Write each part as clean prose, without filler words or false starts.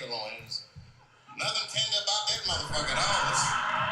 tenderloins. Nothing tender about that motherfucker at all.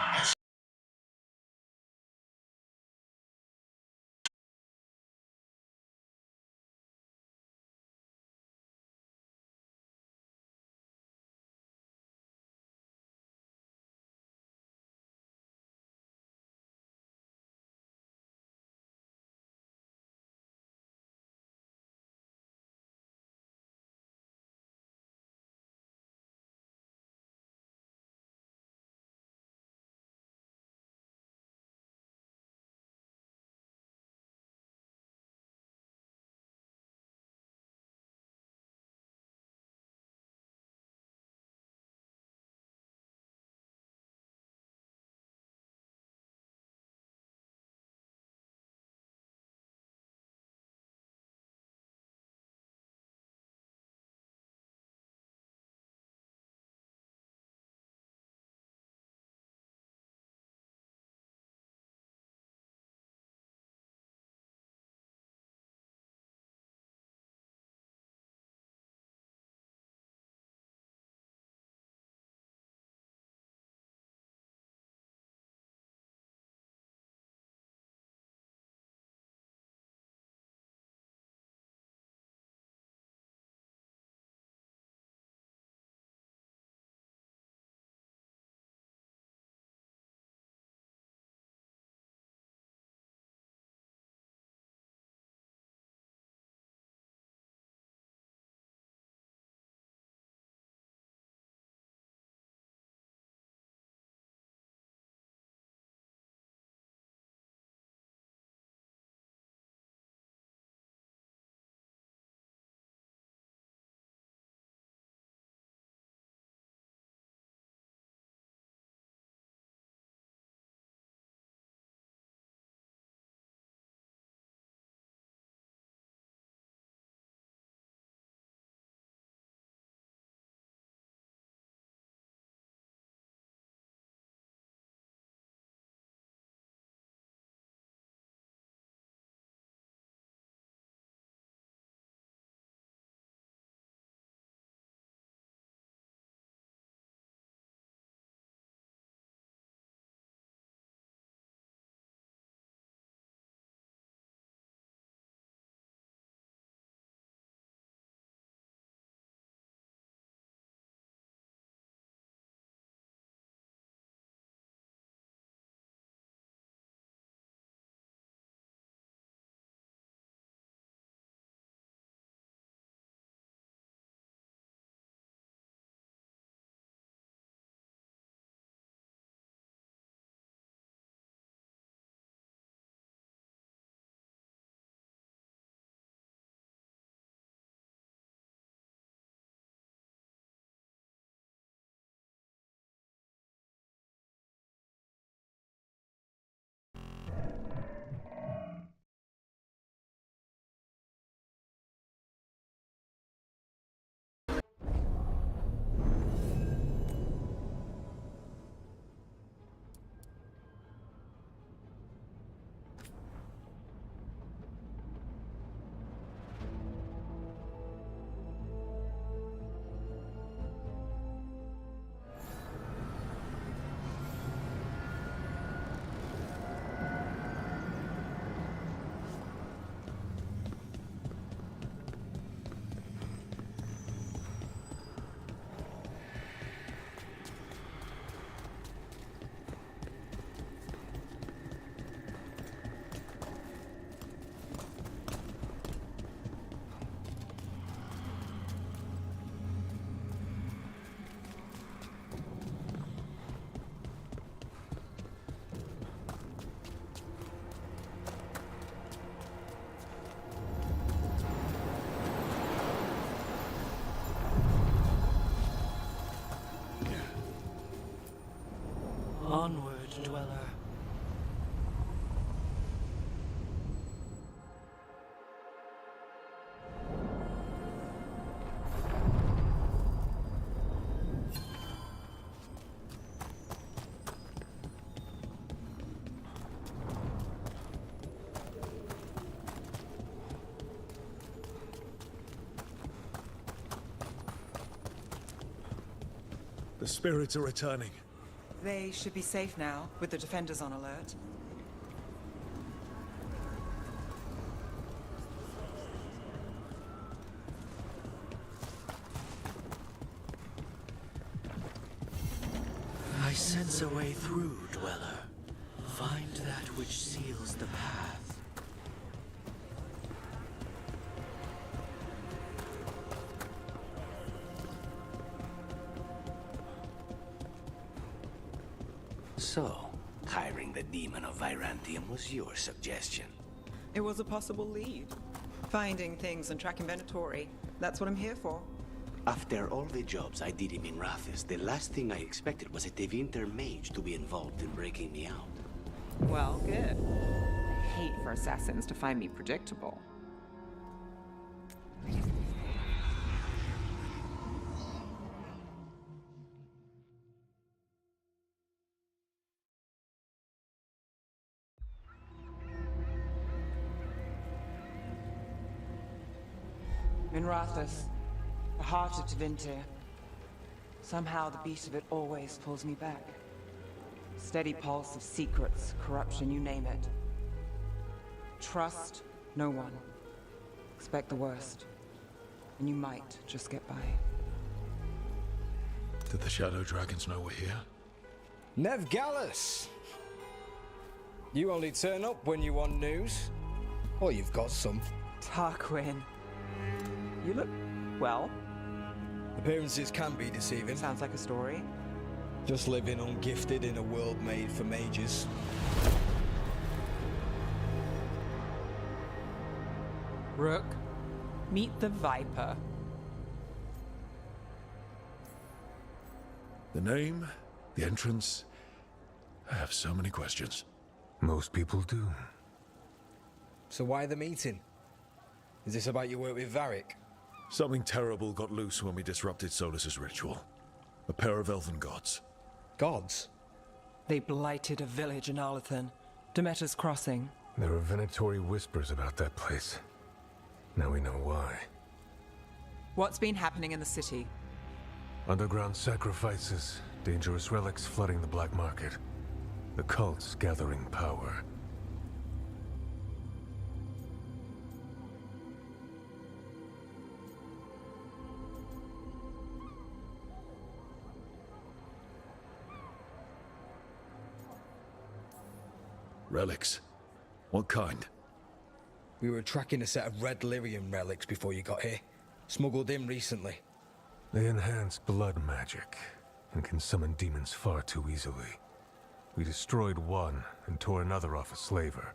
Onward, dweller. The spirits are returning. They should be safe now, with the defenders on alert. I sense a way through, Dweller. Find that which seals the path. So, hiring the demon of Virantium was your suggestion. It was a possible lead. Finding things and tracking Venatori. That's what I'm here for. After all the jobs I did in Minrathis, the last thing I expected was a Tevinter mage to be involved in breaking me out. Well, good. I hate for assassins to find me predictable. Minrathis, the heart of Tevinter. Somehow the beat of it always pulls me back. Steady pulse of secrets, corruption, you name it. Trust no one. Expect the worst. And you might just get by. Did the Shadow Dragons know we're here? Nev Gallus! You only turn up when you want news. Or you've got some. Tarquin. You look, well. Appearances can be deceiving. Sounds like a story. Just living ungifted in a world made for mages. Rook, meet the Viper. The name, the entrance. I have so many questions. Most people do. So why the meeting? Is this about your work with Varric? Something terrible got loose when we disrupted Solus's ritual. A pair of elven gods. Gods? They blighted a village in Arlethan, Demeter's Crossing. There are Venatori whispers about that place. Now we know why. What's been happening in the city? Underground sacrifices, dangerous relics flooding the black market. The cults gathering power. Relics? What kind? We were tracking a set of red lyrium relics before you got here. Smuggled in recently. They enhance blood magic and can summon demons far too easily. We destroyed one and tore another off a slaver.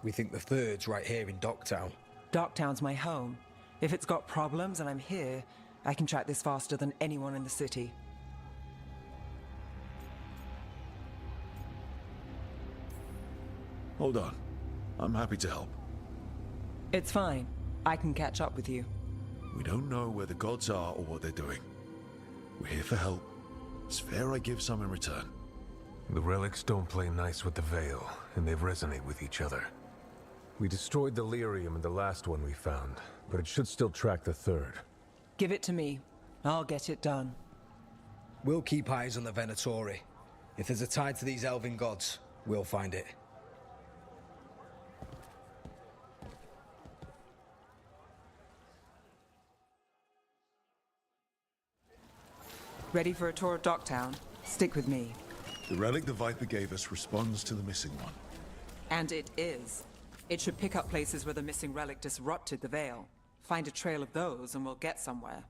We think the third's right here in Docktown. Docktown's my home. If it's got problems and I'm here, I can track this faster than anyone in the city. Hold on. I'm happy to help. It's fine. I can catch up with you. We don't know where the gods are or what they're doing. We're here for help. It's fair I give some in return. The relics don't play nice with the Veil, and they resonate with each other. We destroyed the lyrium in the last one we found, but it should still track the third. Give it to me. I'll get it done. We'll keep eyes on the Venatori. If there's a tie to these elven gods, we'll find it. Ready for a tour of Docktown? Stick with me. The relic the Viper gave us responds to the missing one. And it is. It should pick up places where the missing relic disrupted the Veil. Find a trail of those and we'll get somewhere.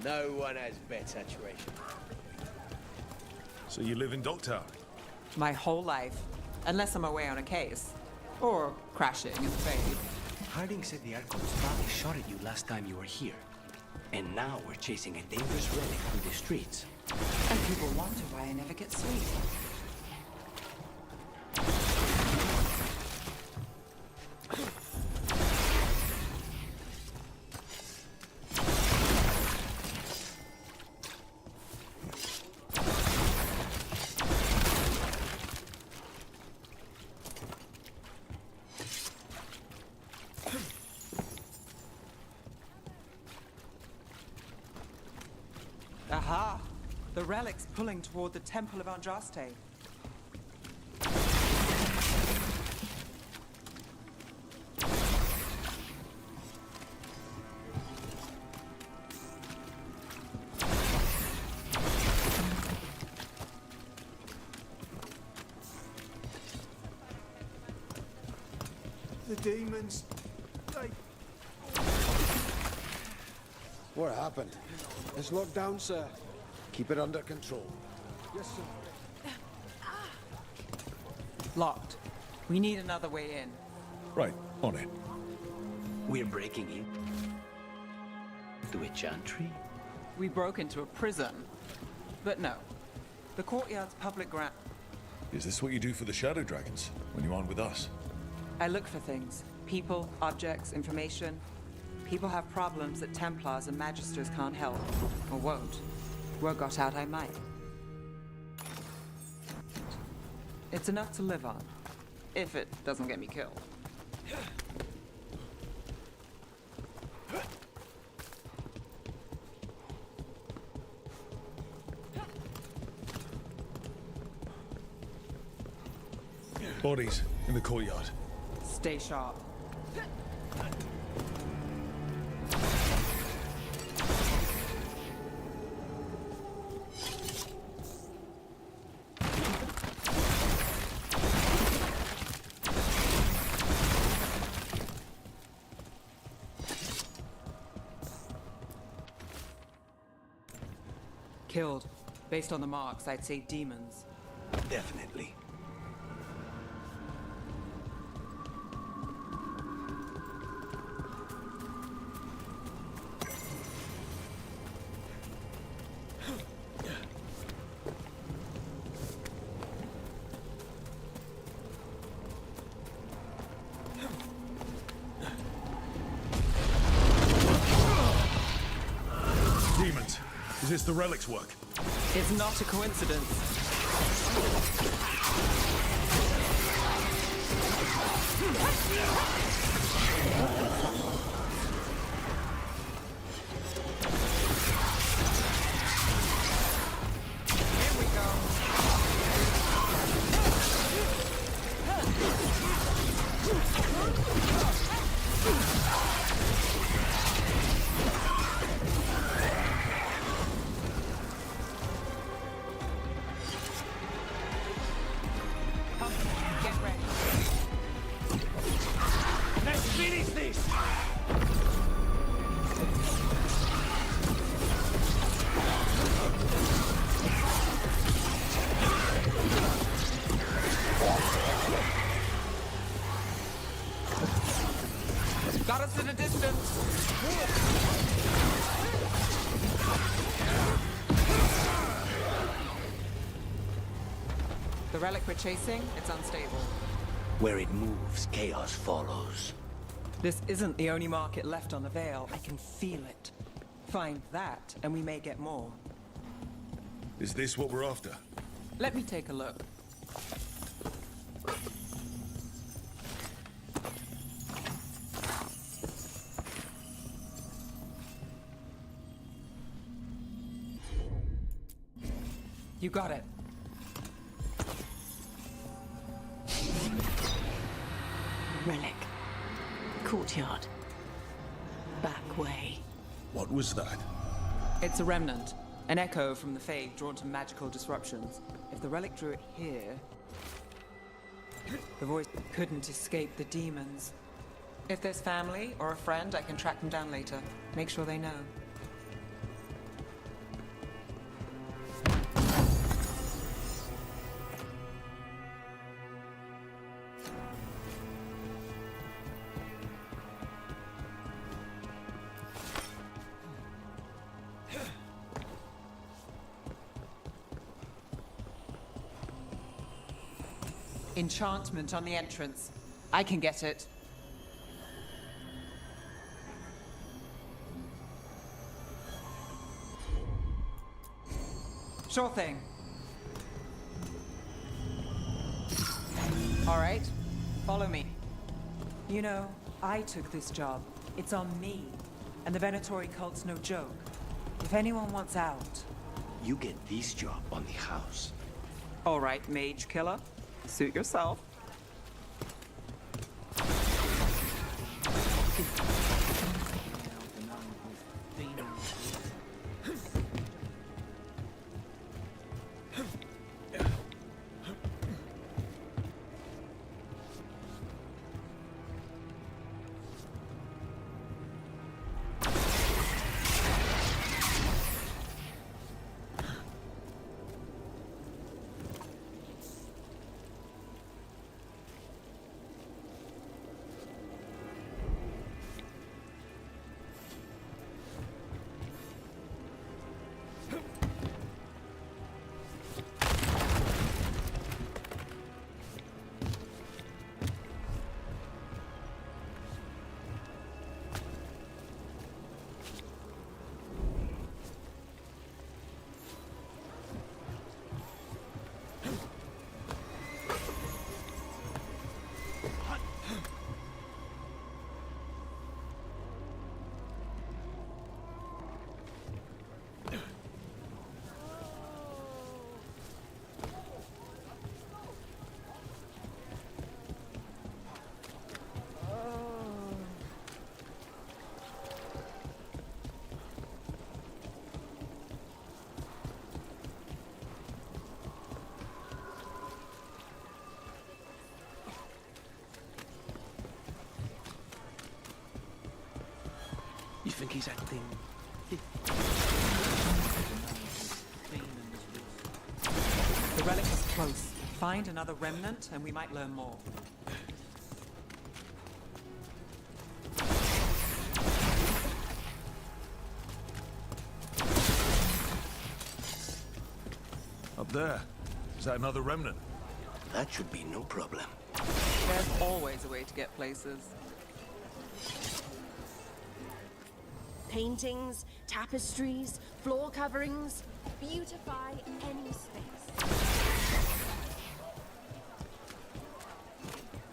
No one has better treasure. So you live in Docktown? My whole life. Unless I'm away on a case. Or crashing in the fade. Harding said the Archon's probably shot at you last time you were here. And now we're chasing a dangerous relic through the streets. And people wonder why I never get sleep. Aha! The relic's pulling toward the Temple of Andraste. The demons, they... What happened? It's locked down, sir. Keep it under control. Yes, sir. Locked. We need another way in. Right, on it. We're breaking in to a chantry? We broke into a prison. But no. The courtyard's public ground. Is this what you do for the Shadow Dragons, when you aren't with us? I look for things. People, objects, information. People have problems that Templars and Magisters can't help. Or won't. Word got out I might. It's enough to live on. If it doesn't get me killed. Bodies in the courtyard. Stay sharp. Killed. Based on the marks, I'd say demons. Definitely. Demons. Is this the relic's work? It's not a coincidence. Here we go. Get ready. Let's finish this! Got us at a distance. The relic we're chasing, it's unstable. Where it moves, chaos follows. This isn't the only market left on the Veil. I can feel it. Find that, and we may get more. Is this what we're after? Let me take a look. You got it. Relic. Courtyard. Back way. What was that? It's a remnant. An echo from the Fae drawn to magical disruptions. If the relic drew it here... the voice couldn't escape the demons. If there's family or a friend, I can track them down later. Make sure they know. Enchantment on the entrance. I can get it. Sure thing. All right, follow me. You know, I took this job. It's on me. And the Venatori cult's no joke. If anyone wants out, You get this job on the house. All right, mage killer. Suit yourself. You think he's acting? The relic is close. Find another remnant and we might learn more. Up there. Is that another remnant? That should be no problem. There's always a way to get places. Paintings, tapestries, floor coverings. Beautify any space.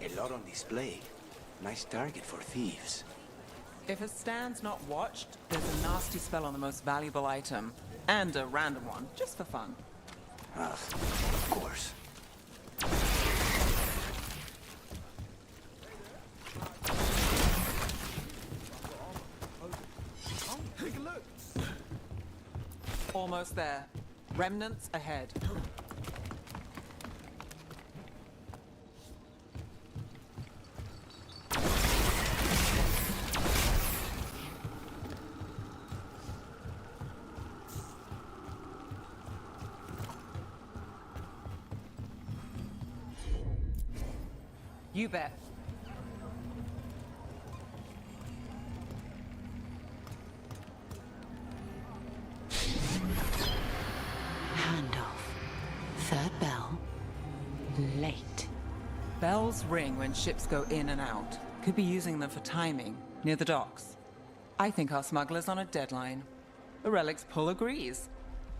A lot on display. Nice target for thieves. If a stand's not watched, there's a nasty spell on the most valuable item. And a random one, just for fun. Ah, of course. Almost there. Remnants ahead. You bet. Third bell. Late. Bells ring when ships go in and out. Could be using them for timing, near the docks. I think our smuggler's on a deadline. The relic's pull agrees.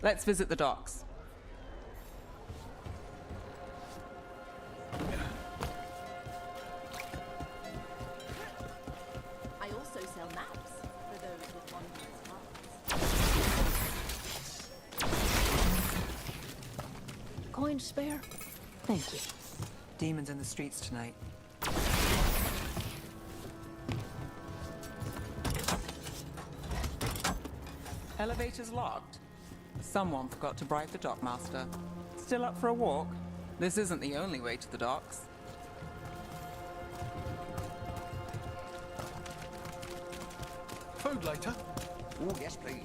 Let's visit the docks. I also sell maps for those with wondrous hearts. Coin to spare? Thank you. Demons in the streets tonight. Elevator's locked. Someone forgot to bribe the dockmaster. Still up for a walk? This isn't the only way to the docks. Food later? Oh, yes, please.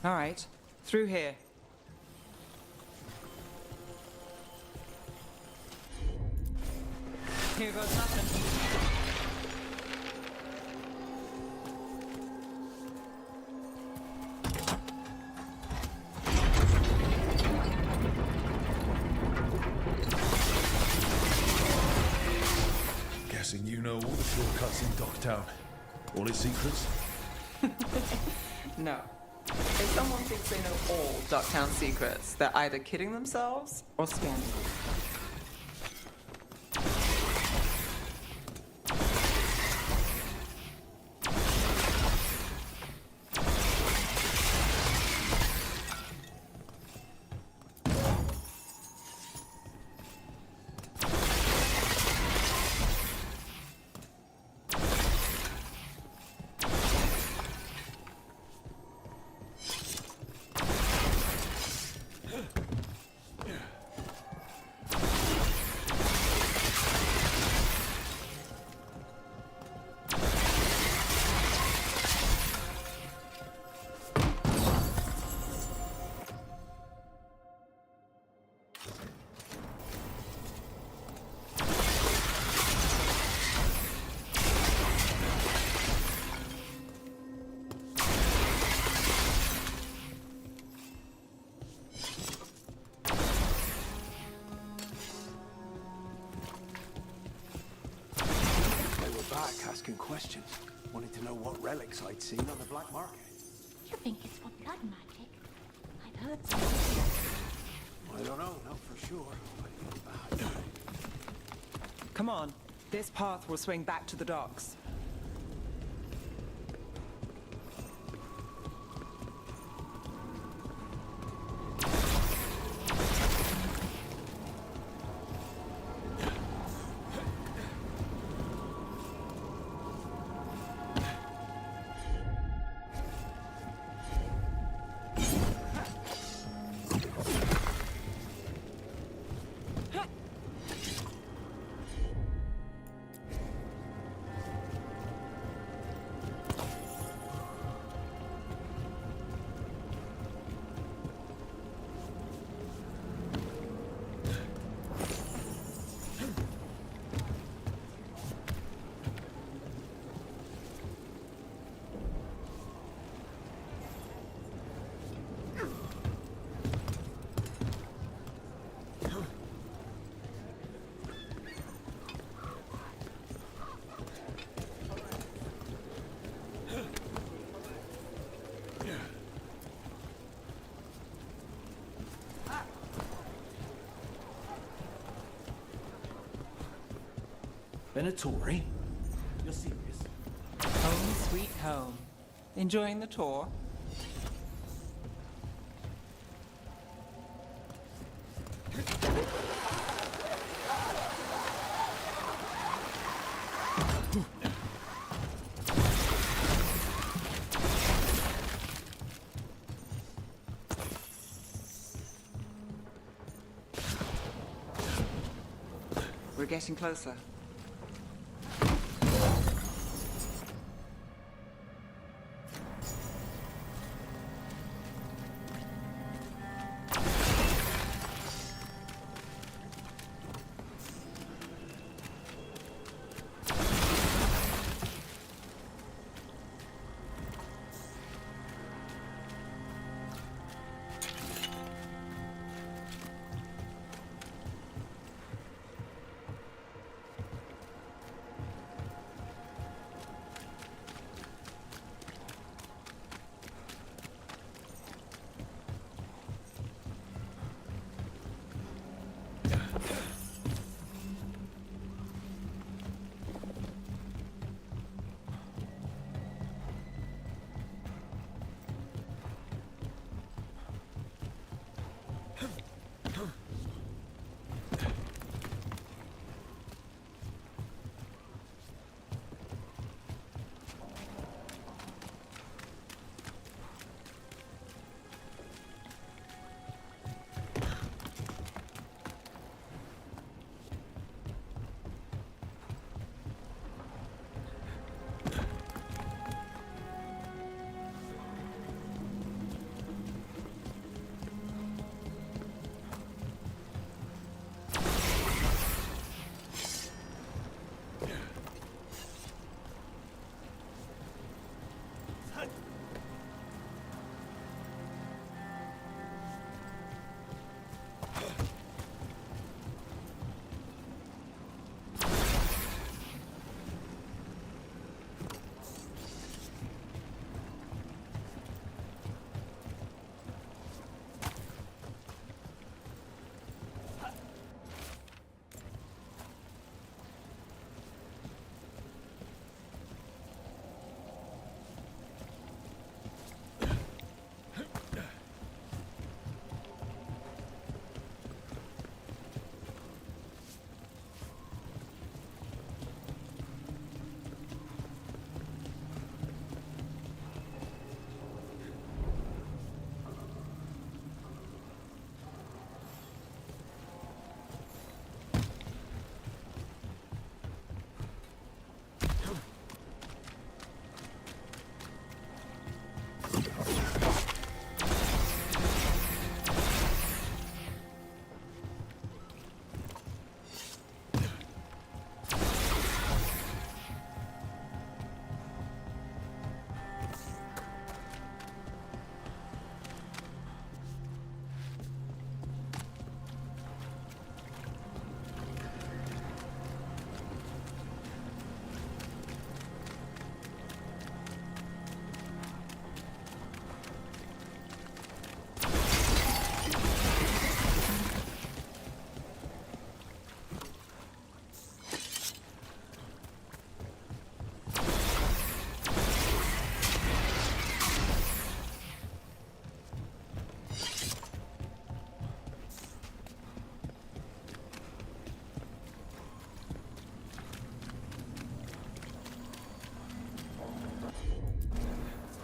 All right, through here. Here goes nothing. Guessing you know all the shortcuts in Docktown. All its secrets? No. If someone thinks they know all Docktown secrets, they're either kidding themselves or scamming. asking questions. Wanted to know what relics I'd seen on the black market. You think it's for blood magic? I've heard something. I don't know, not for sure. I feel bad. Come on. This path will swing back to the docks. Been a Tory? You're serious? Home sweet home. Enjoying the tour? We're getting closer.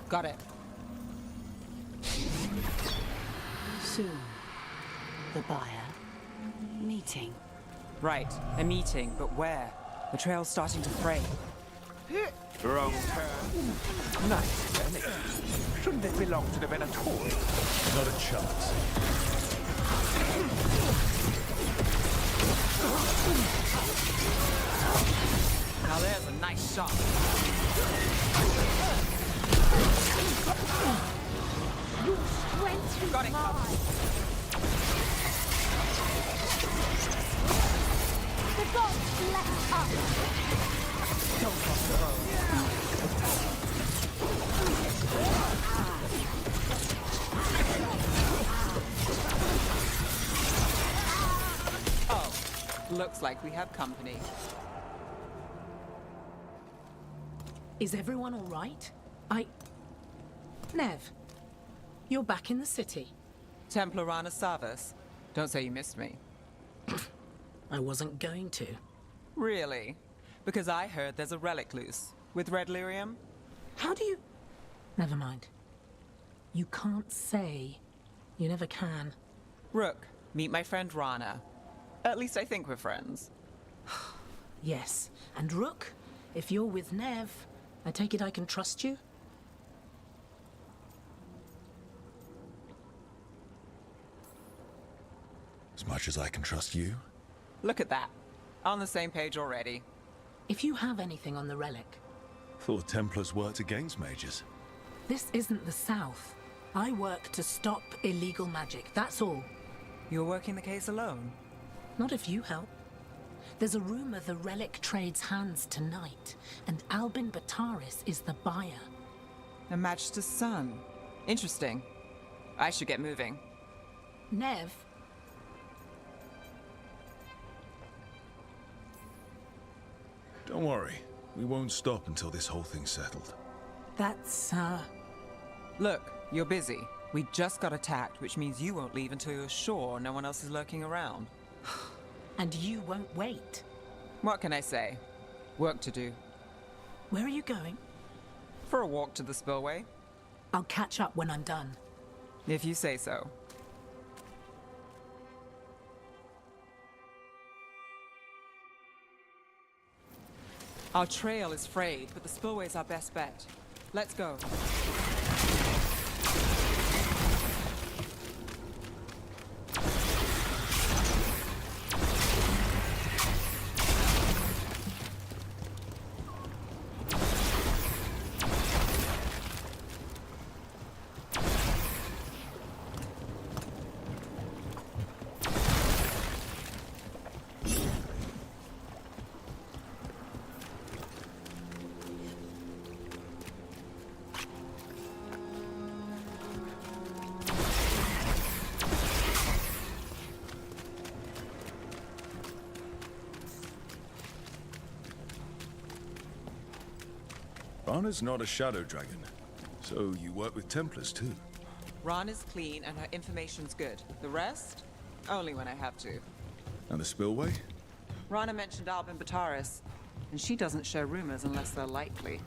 Got it. Soon, the buyer. Meeting. Right, a meeting, but where? The trail's starting to fray. Wrong turn. Nice, isn't it? Shouldn't it belong to the Venator? Not a chance. Now there's a nice shot. Your strength is Got it. mine. The gods bless us. Don't cross the road. Oh, looks like we have company. Is everyone all right? Nev, you're back in the city. Templar Rana Savas. Don't say you missed me. I wasn't going to. Really? Because I heard there's a relic loose. With red lyrium? How do you... Never mind. You can't say. You never can. Rook, meet my friend Rana. At least I think we're friends. Yes. And Rook, if you're with Nev, I take it I can trust you? As much as I can trust you. Look at that. On the same page already. If you have anything on the relic, Thought Templars worked against mages. this isn't the South. I work to stop illegal magic, that's all. You're working the case alone? Not if you help. There's a rumor the relic trades hands tonight, and Albin Bataris is the buyer. A Magister's son. Interesting. I should get moving. Nev, Don't worry. We won't stop until this whole thing's settled. that's, Look, you're busy. We just got attacked, which means you won't leave until you're sure no one else is lurking around. and you won't wait. What can I say? Work to do. Where are you going? For a walk to the spillway? I'll catch up when I'm done. If you say so. Our trail is frayed, but the spillway's our best bet. Let's go. Rana's not a shadow dragon, so you work with Templars too. Rana's clean and her information's good. The rest? Only when I have to. And the spillway? Rana mentioned Albin Bataris, and she doesn't share rumors unless they're likely.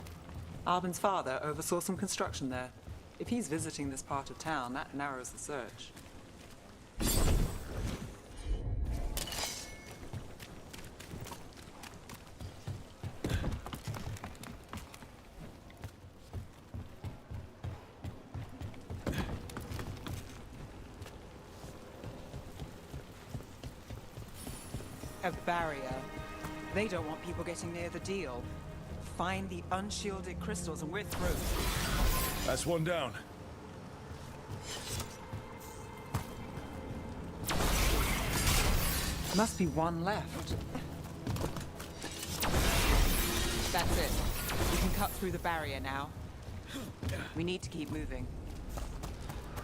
Albin's father oversaw some construction there. If he's visiting this part of town, that narrows the search. A barrier. They don't want people getting near the deal. Find the unshielded crystals and we're through. That's one down. Must be one left. That's it. We can cut through the barrier now. We need to keep moving.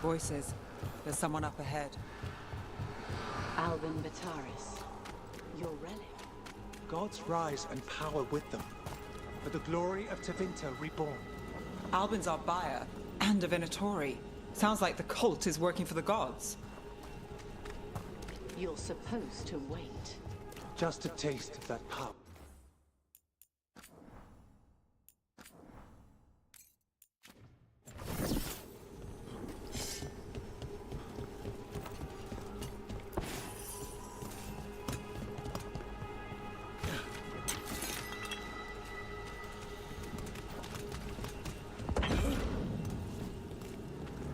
Voices. There's someone up ahead. Albin Bataris. Your relic. Gods rise and power with them. For the glory of Tevinter reborn. Albin's our buyer, and a Venatori. Sounds like the cult is working for the gods. You're supposed to wait. Just a taste of that power.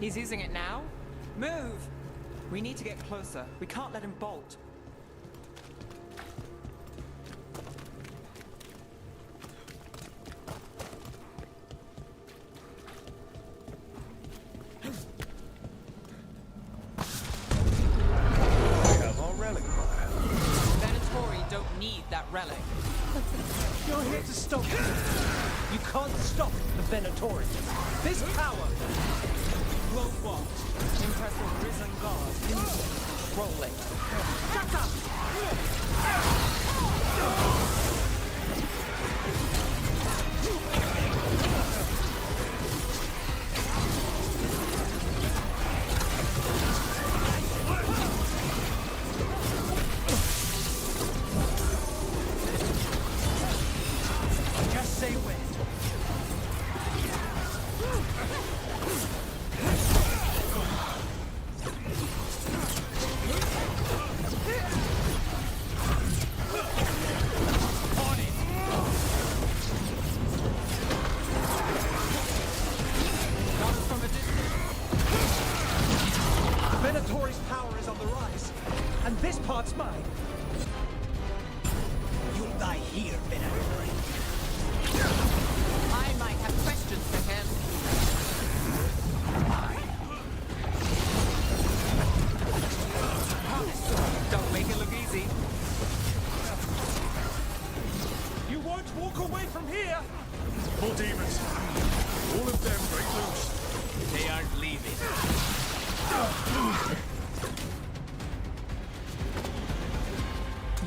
He's using it now? Move! We need to get closer. We can't let him bolt. Relic. You're here to stop me. You can't stop the Venatori. This power will what? Impress a risen god. Control it. Shut up!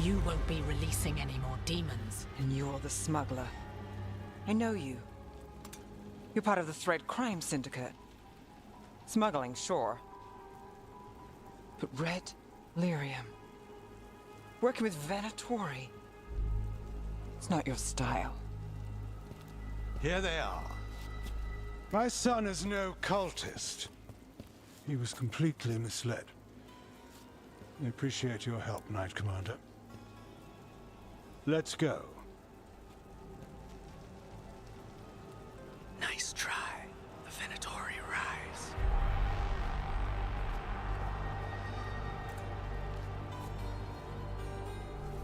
You won't be releasing any more demons. And you're the smuggler. I know you. You're part of the Thread Crime Syndicate. Smuggling, sure. But Red Lyrium. Working with Venatori. It's not your style. Here they are. My son is no cultist. He was completely misled. I appreciate your help, Knight Commander. Let's go. Nice try. The Venatori rise.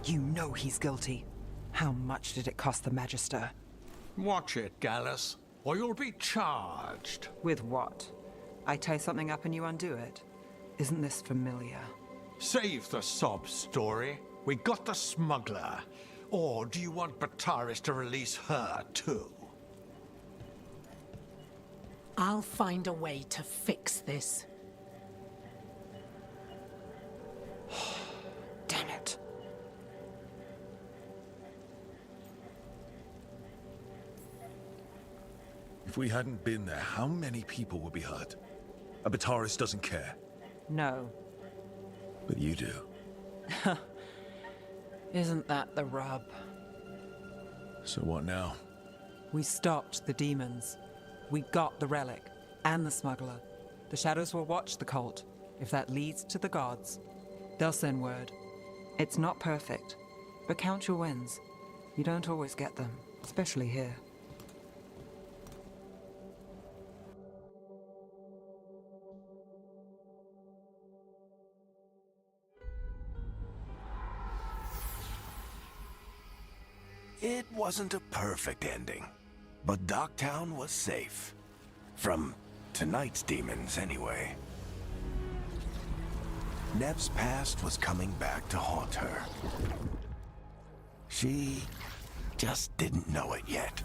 You know he's guilty. How much did it cost the Magister? Watch it, Gallus, or you'll be charged. With what? I tie something up and you undo it? Isn't this familiar? Save the sob story. We got the smuggler. Or do you want Bataris to release her, too? I'll find a way to fix this. Damn it. If we hadn't been there, how many people would be hurt? Bataris doesn't care. No. But you do. Isn't that the rub? So what now? We stopped the demons. We got the relic. And the smuggler. The shadows will watch the cult. If that leads to the gods, they'll send word. It's not perfect, but count your wins. You don't always get them, especially here. It wasn't a perfect ending, but Docktown was safe. From tonight's demons, anyway. Nev's past was coming back to haunt her. She just didn't know it yet.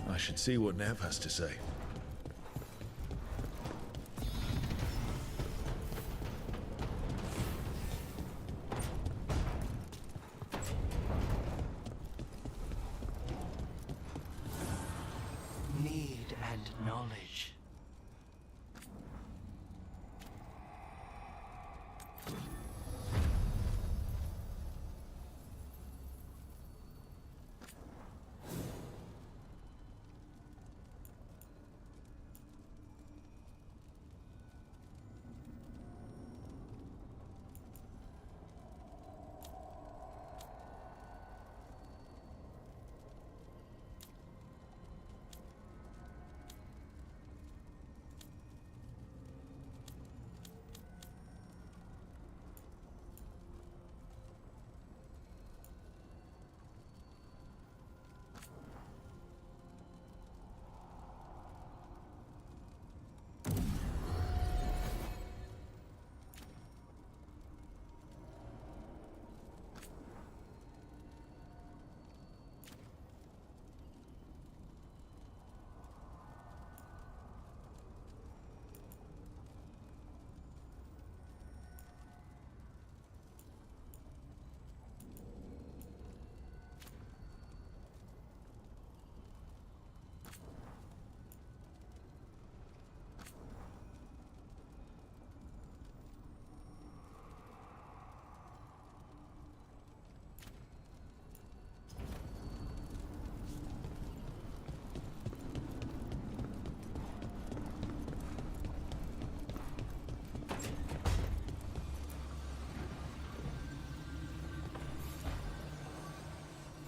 I should see what Nev has to say. and knowledge.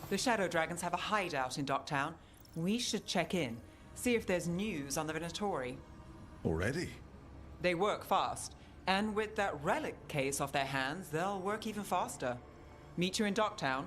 The Shadow Dragons have a hideout in Docktown. We should check in, see if there's news on the Venatori. Already? They work fast, and with that relic case off their hands, they'll work even faster. Meet you in Docktown.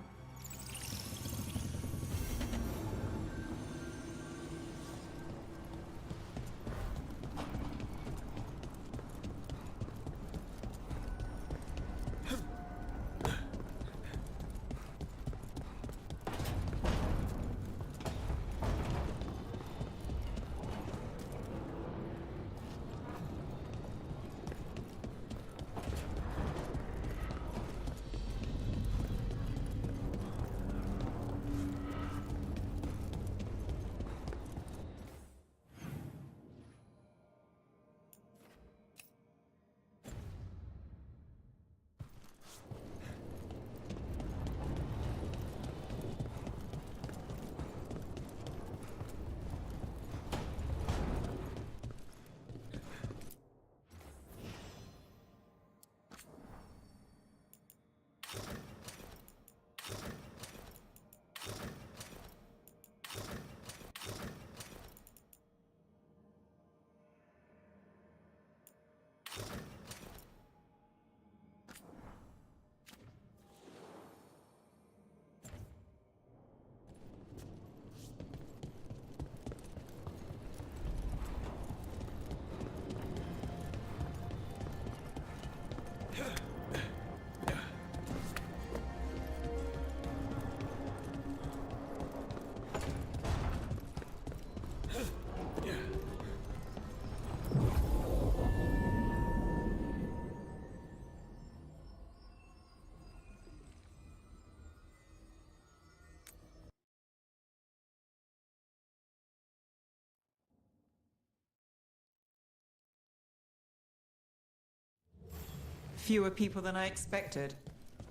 Fewer people than I expected.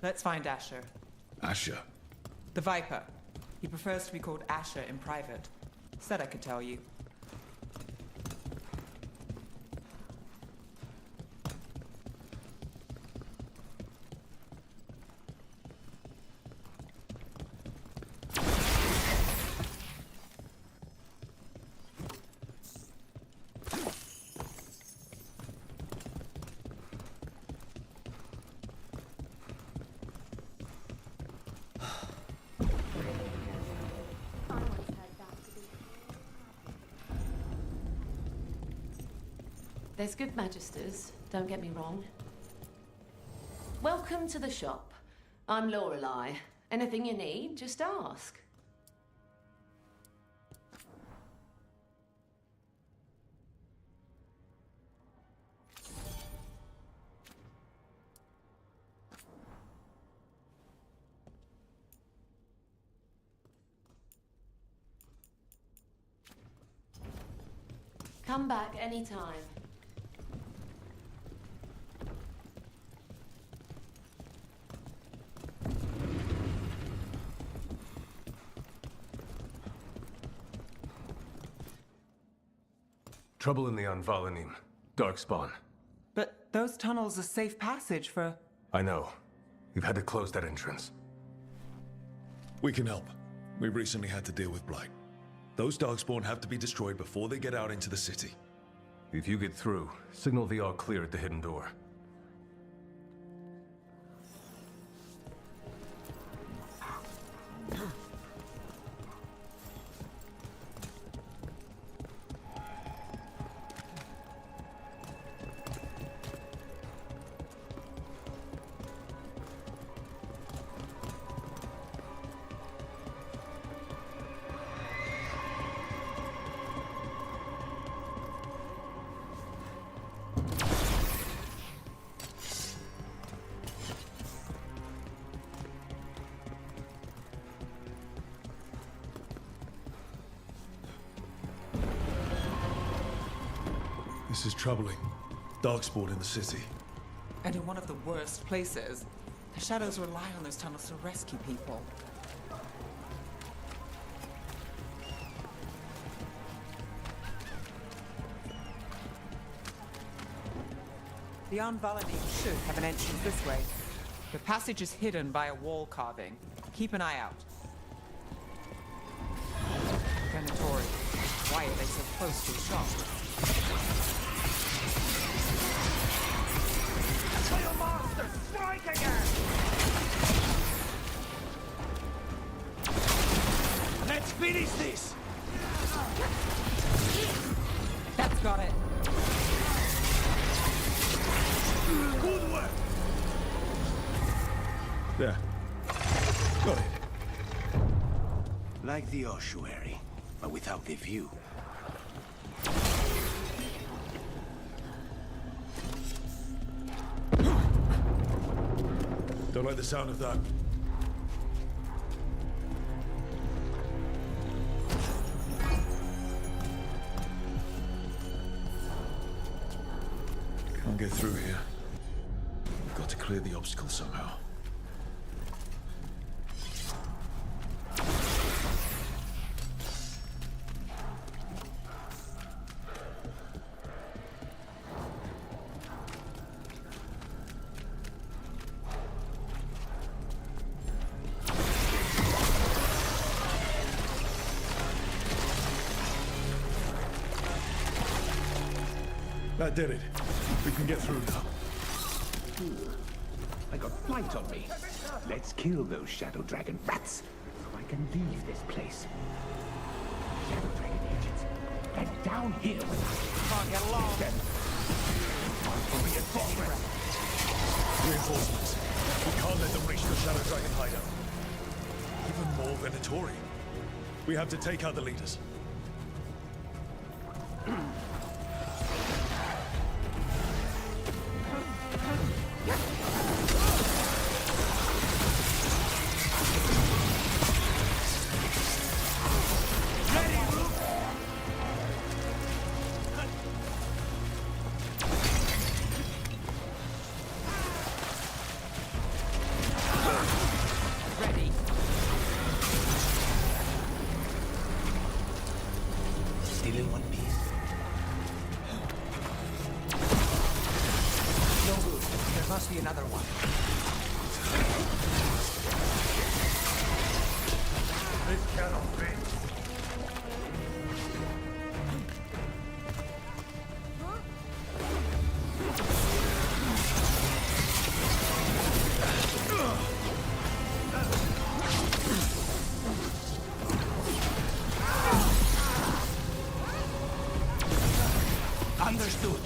Let's find Asher. Asher? The Viper. He prefers to be called Asher in private. Said I could tell you. There's good magisters, don't get me wrong. Welcome to the shop. I'm Lorelei. Anything you need, just ask. Come back anytime. Trouble in the Anvalanim. Darkspawn. But those tunnels are safe passage for... I know. We've had to close that entrance. We can help. We recently had to deal with Blight. Those Darkspawn have to be destroyed before they get out into the city. If you get through, signal the all clear at the hidden door. This is troubling. Darkspawn in the city. And in one of the worst places. The Shadows rely on those tunnels to rescue people. The Anvalanim should have an entrance this way. The passage is hidden by a wall carving. Keep an eye out. Venatori. Why are they so close to the shop? Monster, strike again! Let's finish this! That's got it. Good work! There. Got it. Like the ossuary, but without the view. Don't like the sound of that. Can't get through here. We've got to clear the obstacle somehow. That did it. We can get through now. I got flight on me. Let's kill those Shadow Dragon rats, so I can leave this place. Shadow Dragon agents, get down here with us. Can't get along. Them. Time for reinforcements. Reinforcements. We can't let them reach the Shadow Dragon hideout. Even more Venatori. We have to take out the leaders. Understood.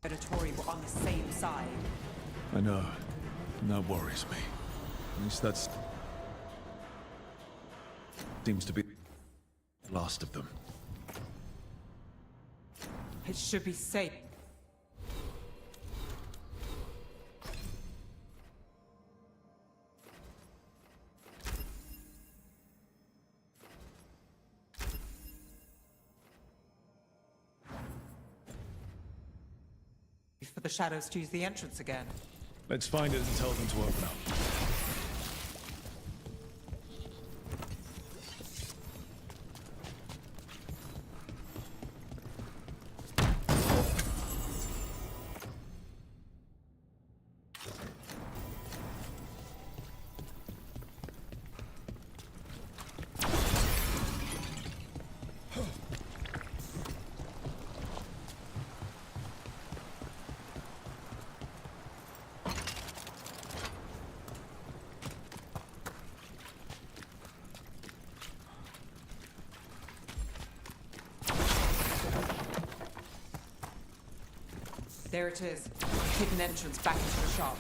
Venatori were on the same side. I know. And that worries me. At least that's... seems to be the last of them. It should be safe. For the shadows to use the entrance again. Let's find it and tell them to open up. There it is. Hidden entrance back into the shop.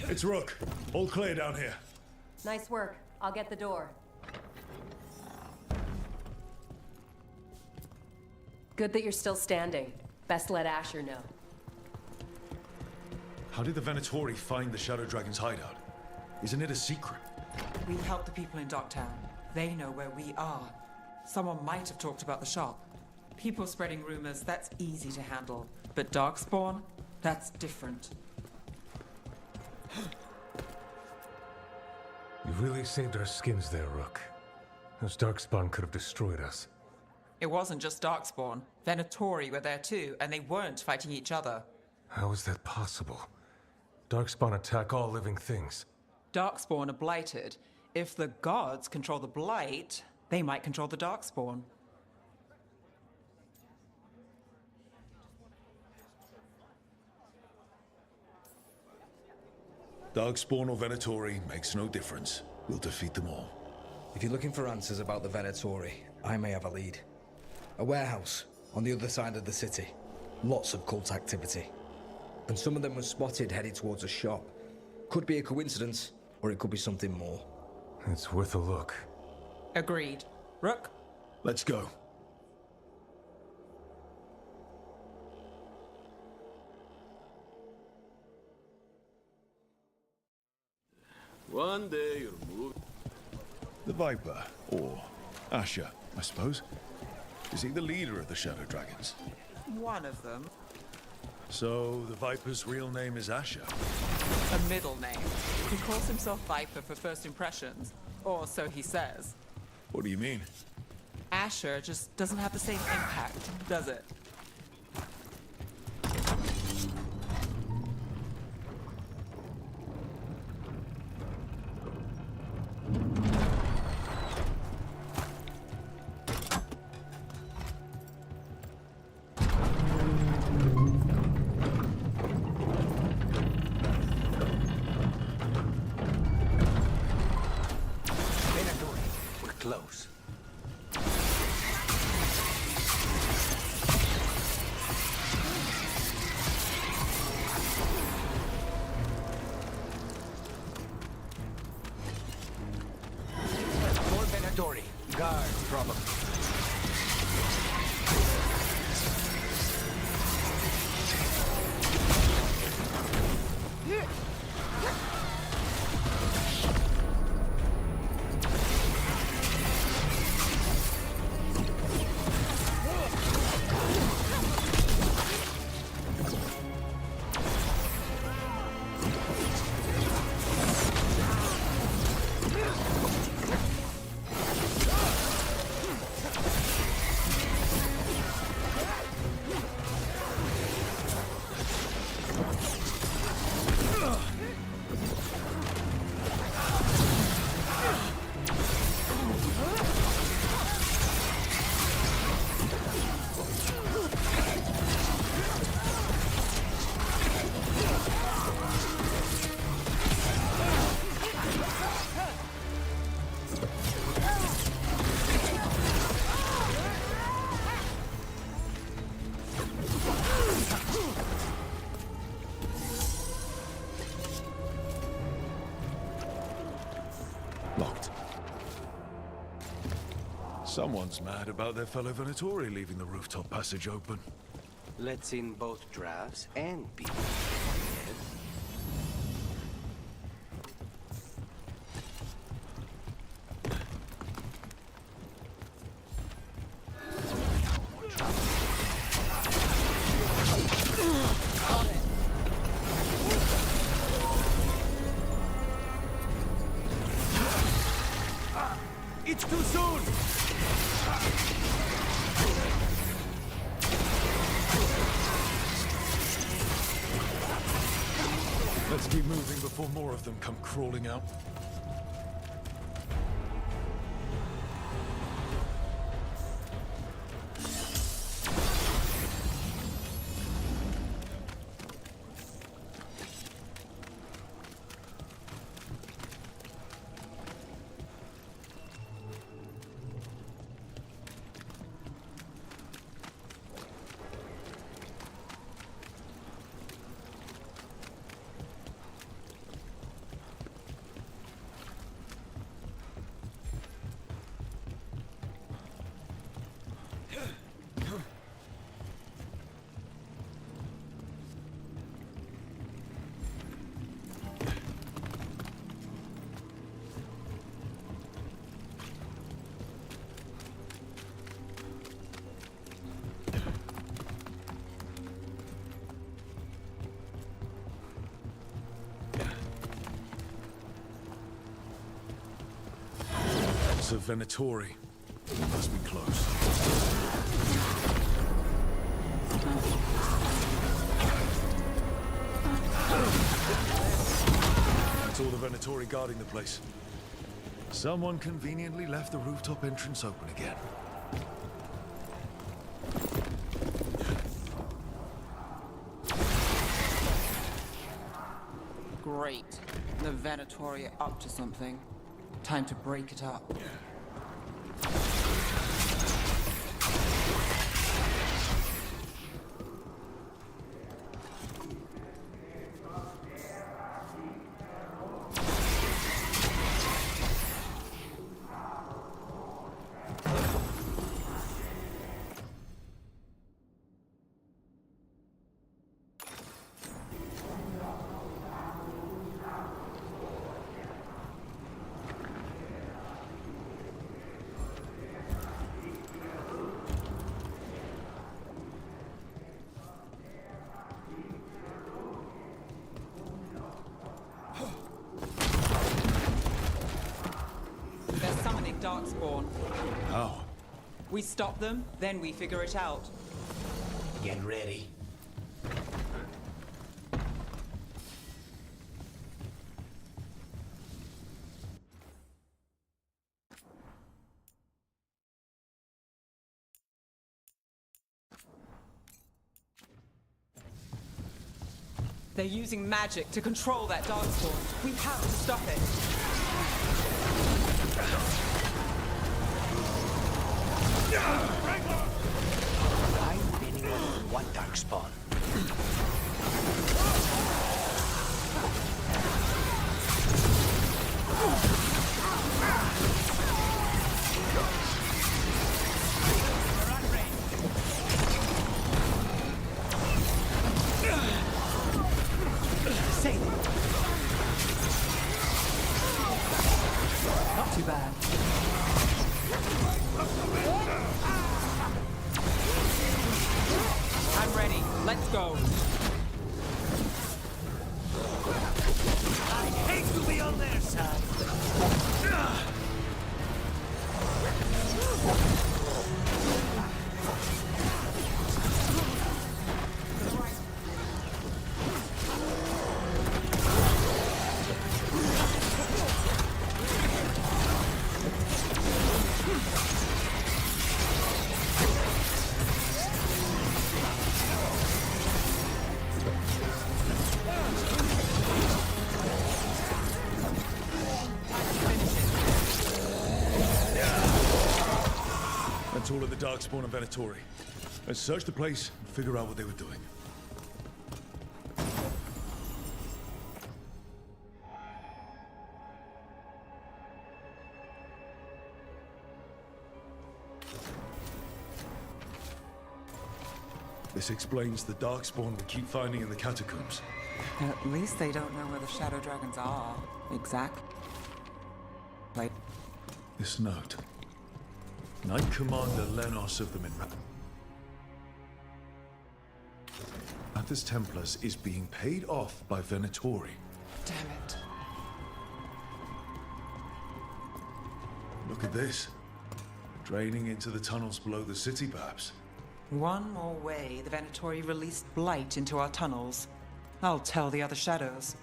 It's Rook. All clear down here. Nice work. I'll get the door. Good that you're still standing. Best let Asher know. How did the Venatori find the Shadow Dragon's hideout? Isn't it a secret? We help the people in Docktown. They know where we are. Someone might have talked about the shop. People spreading rumors, that's easy to handle. But Darkspawn? That's different. You really saved our skins there, Rook. Those Darkspawn could have destroyed us. It wasn't just Darkspawn. Venatori were there too, and they weren't fighting each other. How is that possible? Darkspawn attack all living things. Darkspawn are blighted. If the gods control the blight, they might control the Darkspawn. Darkspawn or Venatori makes no difference. We'll defeat them all. If you're looking for answers about the Venatori, I may have a lead. A warehouse on the other side of the city. Lots of cult activity. And some of them were spotted headed towards a shop. Could be a coincidence, or it could be something more. It's worth a look. Agreed. Rook? Let's go. One day you'll move. The Viper, or Asher, I suppose. Is he the leader of the Shadow Dragons? One of them. So, the Viper's real name is Asher? A middle name. He calls himself Viper for first impressions. Or so he says. What do you mean? Asher just doesn't have the same impact, does it? Someone's mad about their fellow Venatori leaving the rooftop passage open. Let's in both drafts and people. It's too soon! Let's keep moving before more of them come crawling out. It's a Venatori. It must be close. That's all the Venatori guarding the place. Someone conveniently left the rooftop entrance open again. Great. The Venatori are up to something. Time to break it up. Darkspawn. How? We stop them, then we figure it out. Get ready. They're using magic to control that Darkspawn. We have to stop it. I'm winning over one darkspawn. Not too bad. I'm ready. Let's go. I hate to be on their side. That's all of the Darkspawn and Venatori. Let's search the place and figure out what they were doing. This explains the darkspawn we keep finding in the catacombs. At least they don't know where the shadow dragons are. Exactly. Like, This note. Knight Commander Lenos of the Mathis Templars is being paid off by Venatori. damn it. Look at this. Draining into the tunnels below the city, perhaps. One more way the Venatori released blight into our tunnels. I'll tell the other shadows.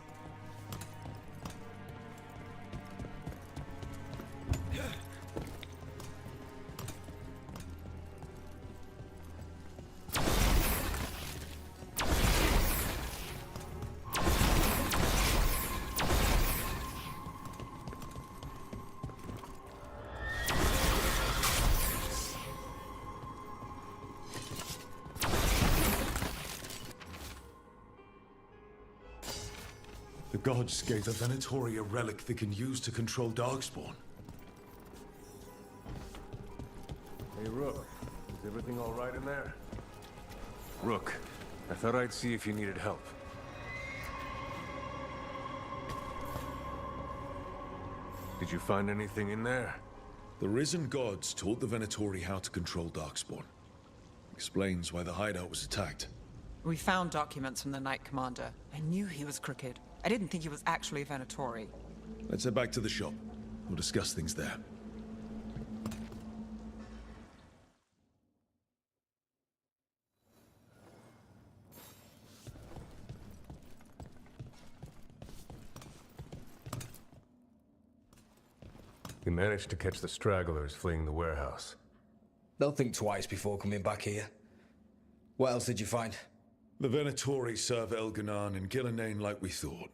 The gods gave the Venatori a relic they can use to control Darkspawn. Hey, Rook. Is everything all right in there? Rook, I thought I'd see if you needed help. Did you find anything in there? The risen gods taught the Venatori how to control Darkspawn. Explains why the hideout was attacked. We found documents from the Knight Commander. I knew he was crooked. I didn't think he was actually a Venatori. Let's head back to the shop. We'll discuss things there. We managed to catch the stragglers fleeing the warehouse. They'll think twice before coming back here. What else did you find? The Venatori serve Elganan and Gillinane like we thought.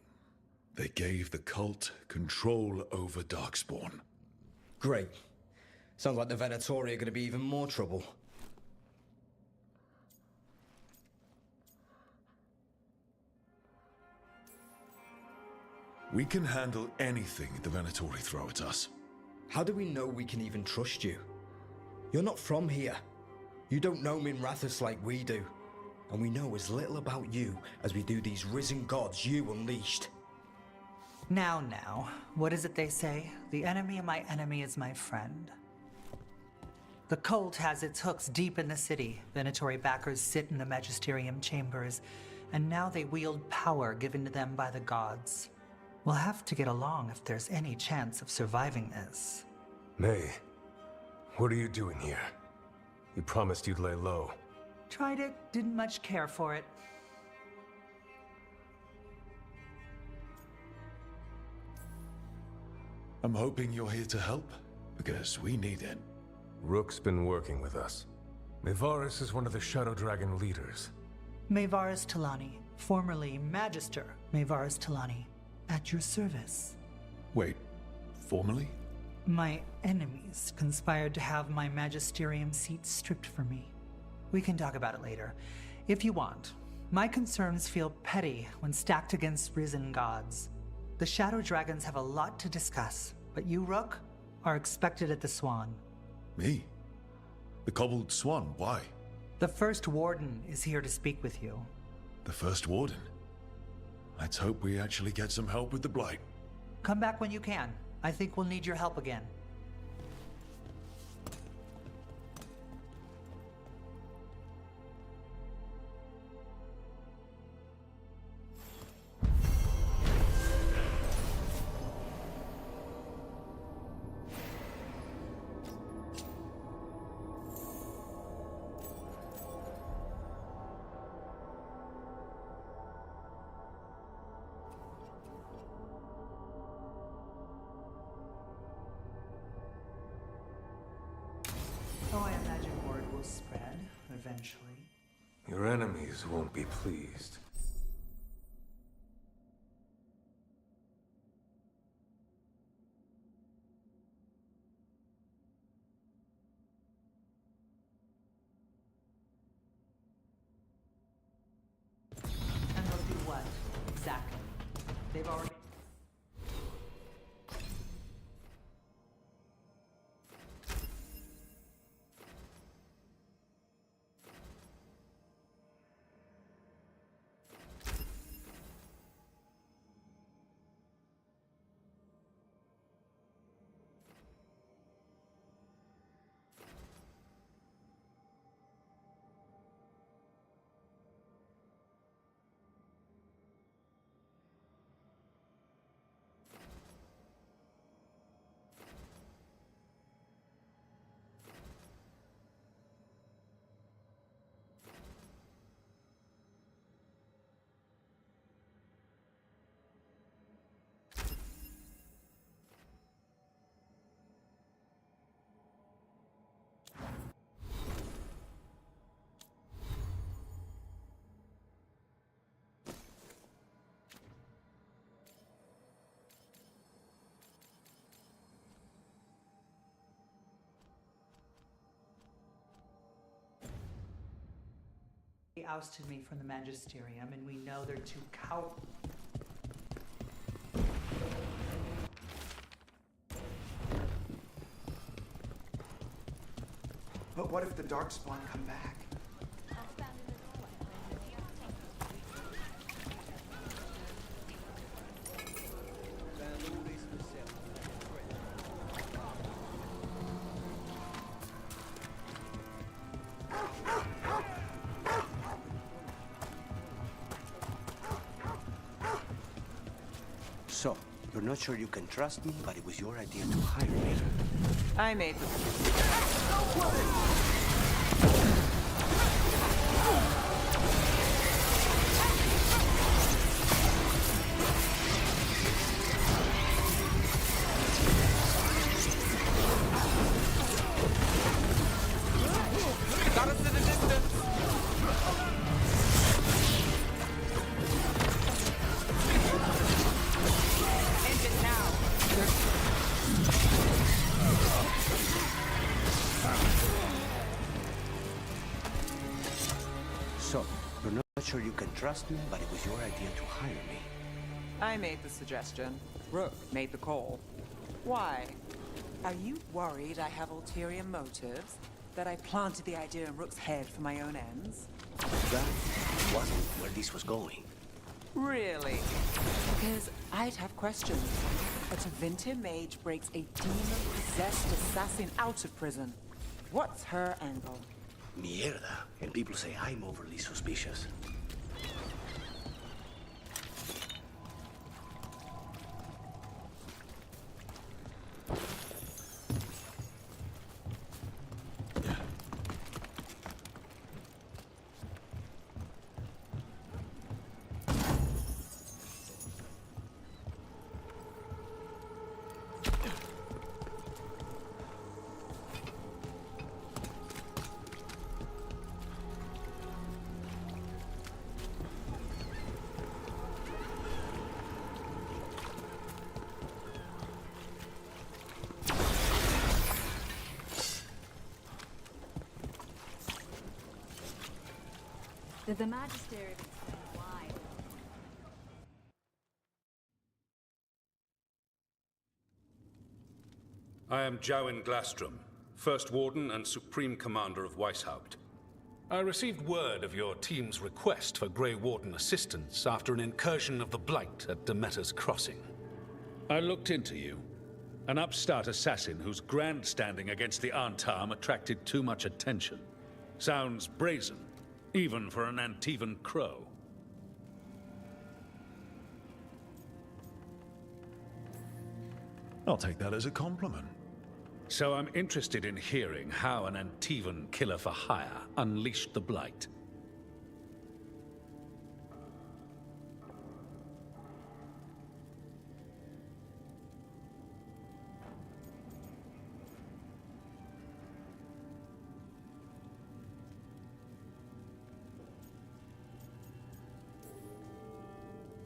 They gave the cult control over Darkspawn. Great. Sounds like the Venatori are going to be even more trouble. We can handle anything the Venatori throw at us. How do we know we can even trust you? You're not from here. You don't know Minrathous like we do. And we know as little about you as we do these risen gods you unleashed. Now, what is it they say? The enemy of my enemy is my friend. The cult has its hooks deep in the city. Venatori backers sit in the magisterium chambers, and now they wield power given to them by the gods. We'll have to get along if there's any chance of surviving this. May, what are you doing here? You promised you'd lay low. Tried it, didn't much care for it. I'm hoping you're here to help, because we need it. Rook's been working with us. Mayvaris is one of the Shadow Dragon leaders. Mayvaris Talani, formerly Magister Mayvaris Talani, at your service. Wait, formally? My enemies conspired to have my magisterium seat stripped from me. We can talk about it later, if you want. My concerns feel petty when stacked against risen gods. The Shadow Dragons have a lot to discuss, but you, Rook, are expected at the Swan. Me? The Cobbled Swan, why? The First Warden is here to speak with you. The First Warden? Let's hope we actually get some help with the Blight. Come back when you can. I think we'll need your help again. Oh, I imagine word will spread eventually. Your enemies won't be pleased. And they'll do what, exactly? They've already... ousted me from the Magisterium, and we know they're too cowardly. But what if the Darkspawn come back? So, you're not sure you can trust me, but it was your idea to hire me. I made the... Got us in the distance. End it now. So, you're not sure you can trust me, but it was your idea to hire me. I made the suggestion. Rook made the call. Why? Are you worried I have ulterior motives? That I planted the idea in Rook's head for my own ends? That wasn't where this was going. Really? Because I'd have questions. A Tevinter mage breaks a demon-possessed assassin out of prison. What's her angle? Mierda. And people say I'm overly suspicious. Did the Magister explain why? I am Jowin Glastrom, First Warden and Supreme Commander of Weishaupt. I received word of your team's request for Grey Warden assistance after an incursion of the Blight at Demeter's Crossing. I looked into you. An upstart assassin whose grandstanding against the Antarm attracted too much attention. Sounds brazen, even for an Antivan crow. I'll take that as a compliment. So I'm interested in hearing how an Antivan killer for hire unleashed the Blight.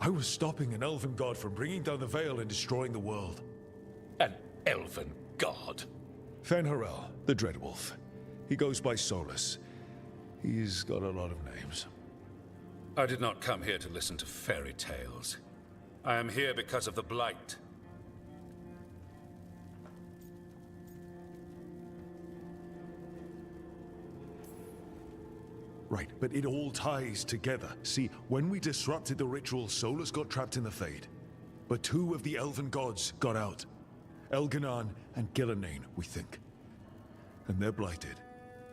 I was stopping an elven god from bringing down the Veil and destroying the world. An elven god? Fen'Harel, the Dreadwolf. He goes by Solus. He's got a lot of names. I did not come here to listen to fairy tales. I am here because of the Blight. Right, but it all ties together. See, when we disrupted the ritual, Solus got trapped in the Fade. But two of the elven gods got out. Elganan and Gillenane, we think. And they're blighted.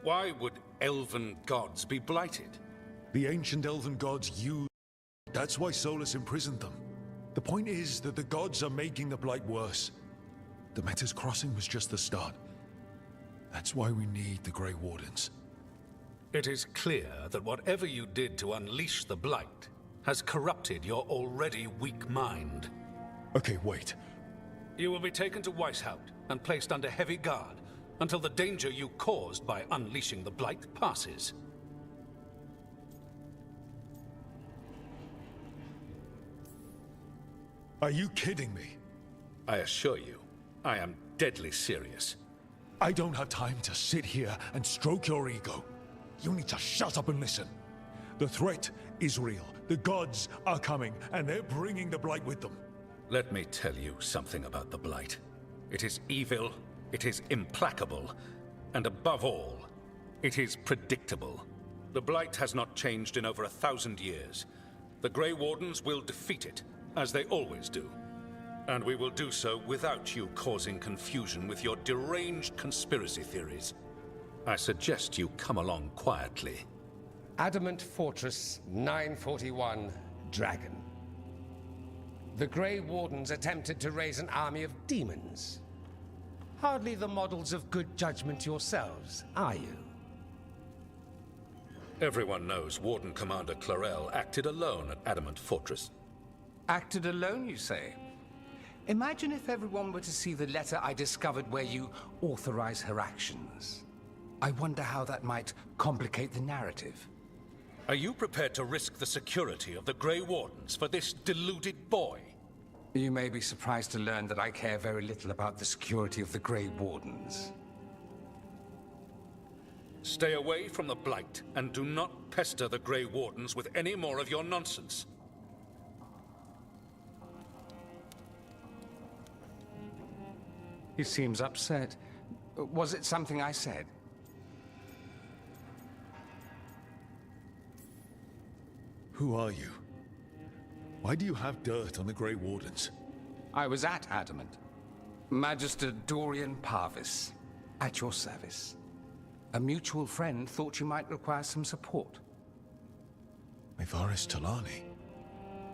Why would elven gods be blighted? The ancient elven gods used... That's why Solus imprisoned them. The point is that the gods are making the Blight worse. Demeter's Crossing was just the start. That's why we need the Grey Wardens. It is clear that whatever you did to unleash the Blight has corrupted your already weak mind. Okay, wait. You will be taken to Weishaupt and placed under heavy guard until the danger you caused by unleashing the Blight passes. Are you kidding me? I assure you, I am deadly serious. I don't have time to sit here and stroke your ego. You need to shut up and listen. The threat is real. The gods are coming, and they're bringing the Blight with them. Let me tell you something about the Blight. It is evil, it is implacable, and above all, it is predictable. The Blight has not changed in over 1,000 years. The Grey Wardens will defeat it, as they always do. And we will do so without you causing confusion with your deranged conspiracy theories. I suggest you come along quietly. Adamant Fortress 941 Dragon. The Grey Wardens attempted to raise an army of demons. Hardly the models of good judgment yourselves, are you? Everyone knows Warden Commander Clarel acted alone at Adamant Fortress. Acted alone, you say? Imagine if everyone were to see the letter I discovered where you authorize her actions. I wonder how that might complicate the narrative. Are you prepared to risk the security of the Grey Wardens for this deluded boy? You may be surprised to learn that I care very little about the security of the Grey Wardens. Stay away from the Blight, and do not pester the Grey Wardens with any more of your nonsense. He seems upset. Was it something I said? Who are you? Why do you have dirt on the Grey Wardens? I was at Adamant. Magister Dorian Parvis, at your service. A mutual friend thought you might require some support. Mevaris Talani?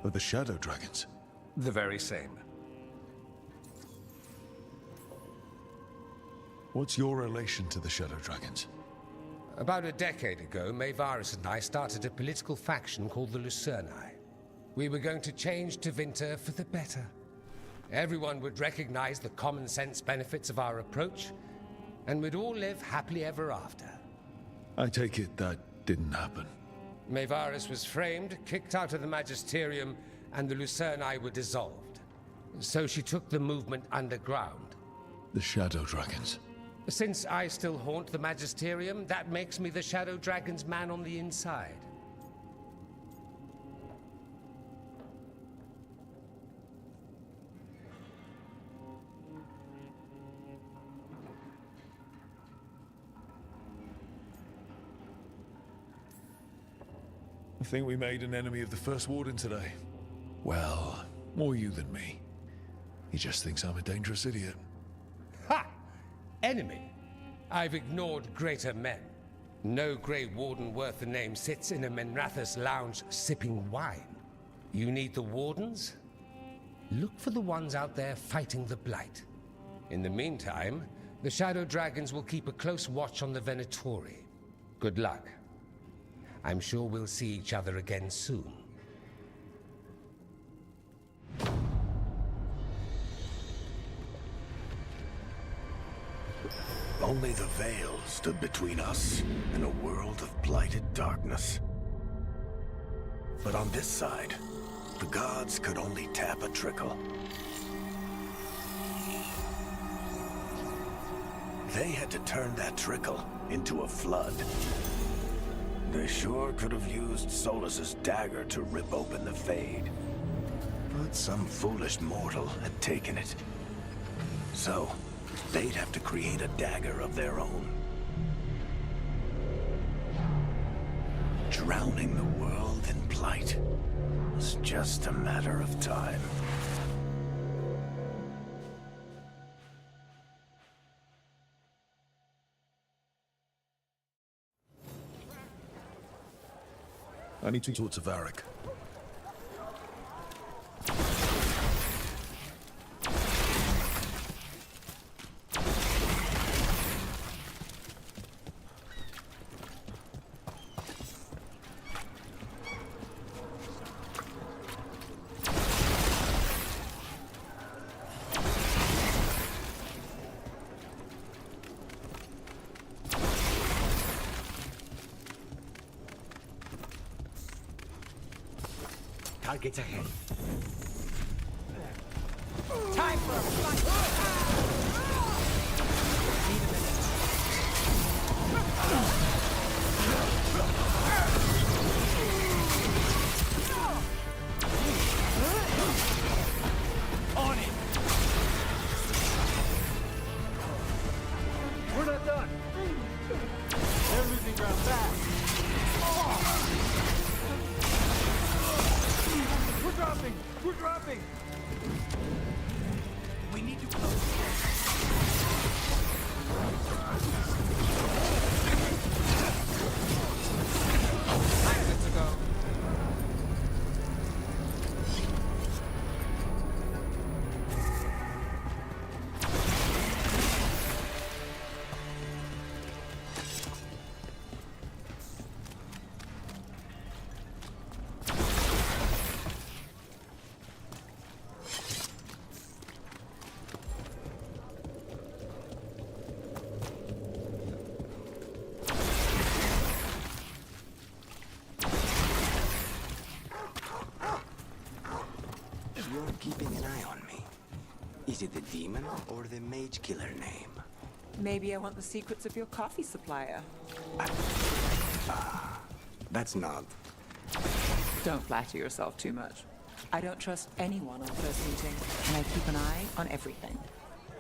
Of the Shadow Dragons? The very same. What's your relation to the Shadow Dragons? About a decade ago, Mevaris and I started a political faction called the Lucerni. We were going to change Tevinter for the better. Everyone would recognize the common sense benefits of our approach, and we'd all live happily ever after. I take it that didn't happen. Mevaris was framed, kicked out of the Magisterium, and the Lucerni were dissolved. So she took the movement underground. The Shadow Dragons. Since I still haunt the Magisterium, that makes me the Shadow Dragon's man on the inside. I think we made an enemy of the First Warden today. Well, more you than me. He just thinks I'm a dangerous idiot. Ha! Enemy? I've ignored greater men. No Grey Warden worth the name sits in a Menrathus lounge sipping wine. You need the Wardens? Look for the ones out there fighting the Blight. In the meantime, the Shadow Dragons will keep a close watch on the Venatori. Good luck. I'm sure we'll see each other again soon. Only the Veil stood between us and a world of blighted darkness. But on this side, the gods could only tap a trickle. They had to turn that trickle into a flood. They sure could have used Solus's dagger to rip open the Fade. But some foolish mortal had taken it. So, they'd have to create a dagger of their own. Drowning the world in blight was just a matter of time. I need to talk to Varric. Targets ahead. Time for a fight! Need a minute. Is it the demon or the mage killer name? Maybe I want the secrets of your coffee supplier. That's not... Don't flatter yourself too much. I don't trust anyone on first meeting, and I keep an eye on everything.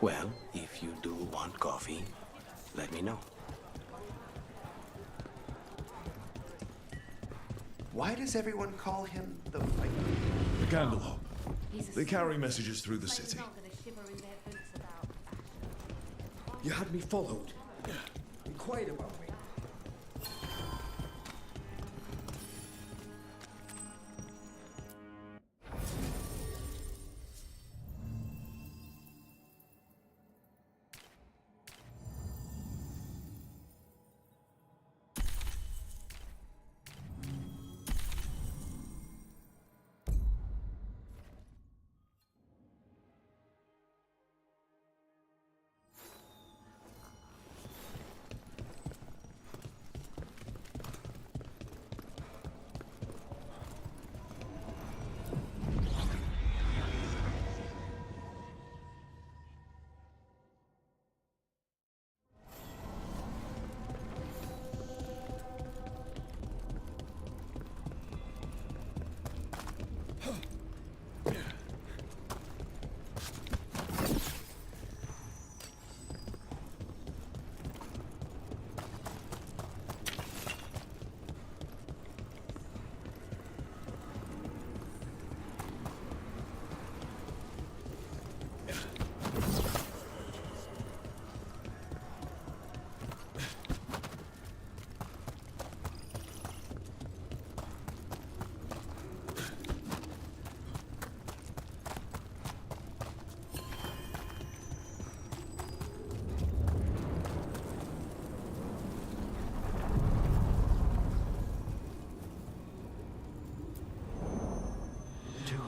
Well, if you do want coffee, let me know. Why does everyone call him the Viper? The Candlehop. They carry messages through the city. You had me followed. Inquired about me.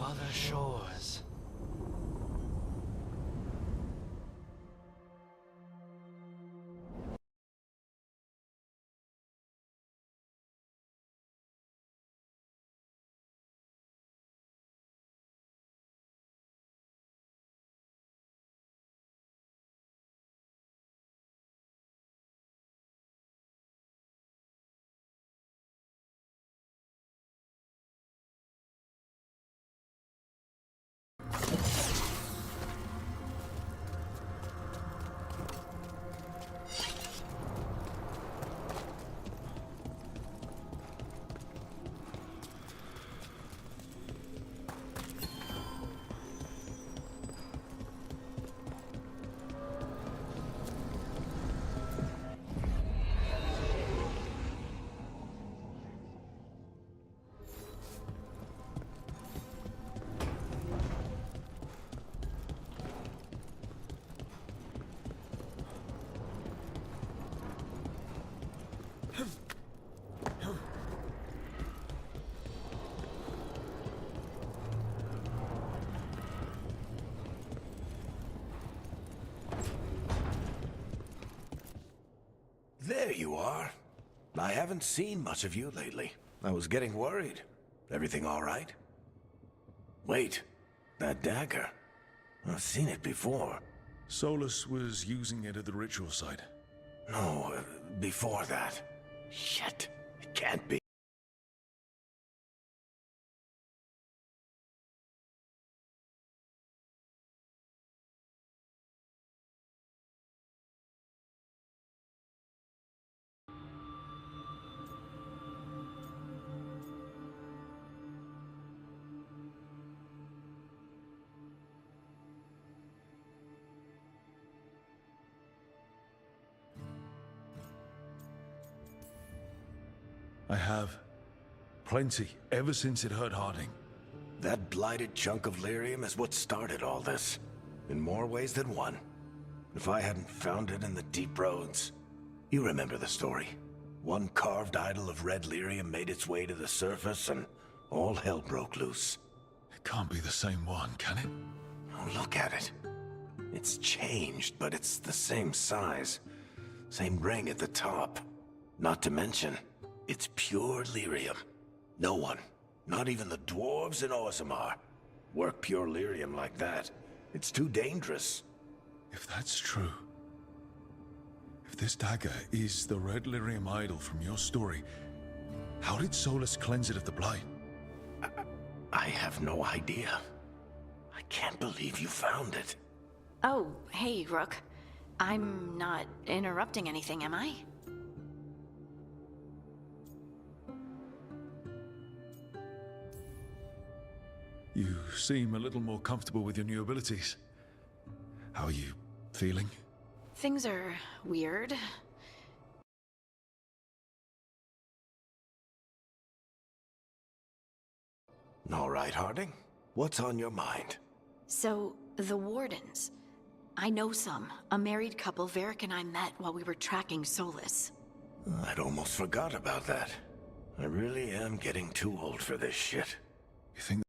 Other shores. There you are. I haven't seen much of you lately. I was getting worried. Everything all right? Wait, that dagger. I've seen it before. Solus was using it at the ritual site. No, before that. Shit, it can't be. I have. Plenty, ever since it hurt Harding. That blighted chunk of lyrium is what started all this. In more ways than one. If I hadn't found it in the deep roads. You remember the story. One carved idol of red lyrium made its way to the surface and all hell broke loose. It can't be the same one, can it? Oh, look at it. It's changed, but it's the same size. Same ring at the top. Not to mention, it's pure lyrium. No one, not even the dwarves in Orzammar, work pure lyrium like that. It's too dangerous. If that's true, if this dagger is the red lyrium idol from your story, how did Solus cleanse it of the blight? I have no idea. I can't believe you found it. Oh, hey, Rook. I'm not interrupting anything, am I? You seem a little more comfortable with your new abilities. How are you feeling? Things are weird. All right, Harding. What's on your mind? So, the Wardens. I know some. A married couple Varric and I met while we were tracking Solus. I'd almost forgot about that. I really am getting too old for this shit. You think...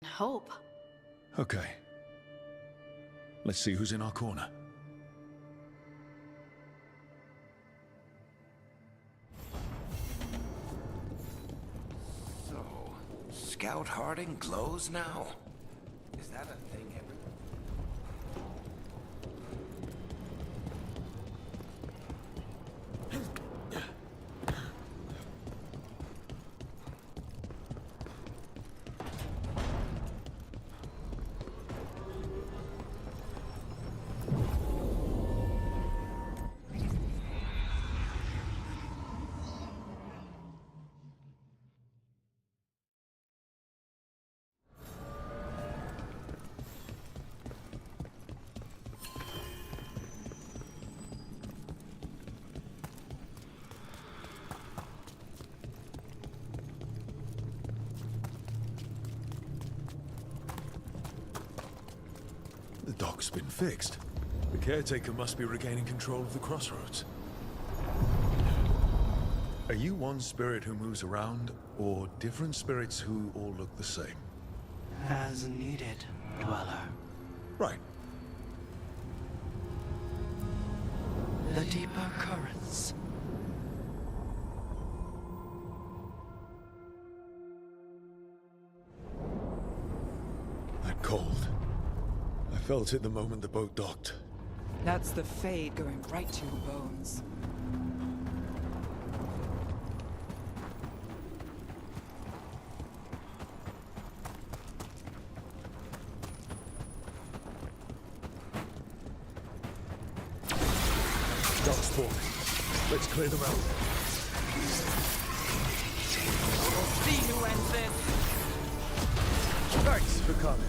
Hope. Okay. Let's see who's in our corner. So, Scout Harding glows now? Is that a thing ever? The dock's been fixed. The caretaker must be regaining control of the crossroads. Are you one spirit who moves around, or different spirits who all look the same? As needed, Dweller. Right. The deeper currents. That cold. I felt it the moment the boat docked. That's the Fade going right to your bones. Dock's falling. Let's clear them out. We'll see who ends this. Thanks for coming.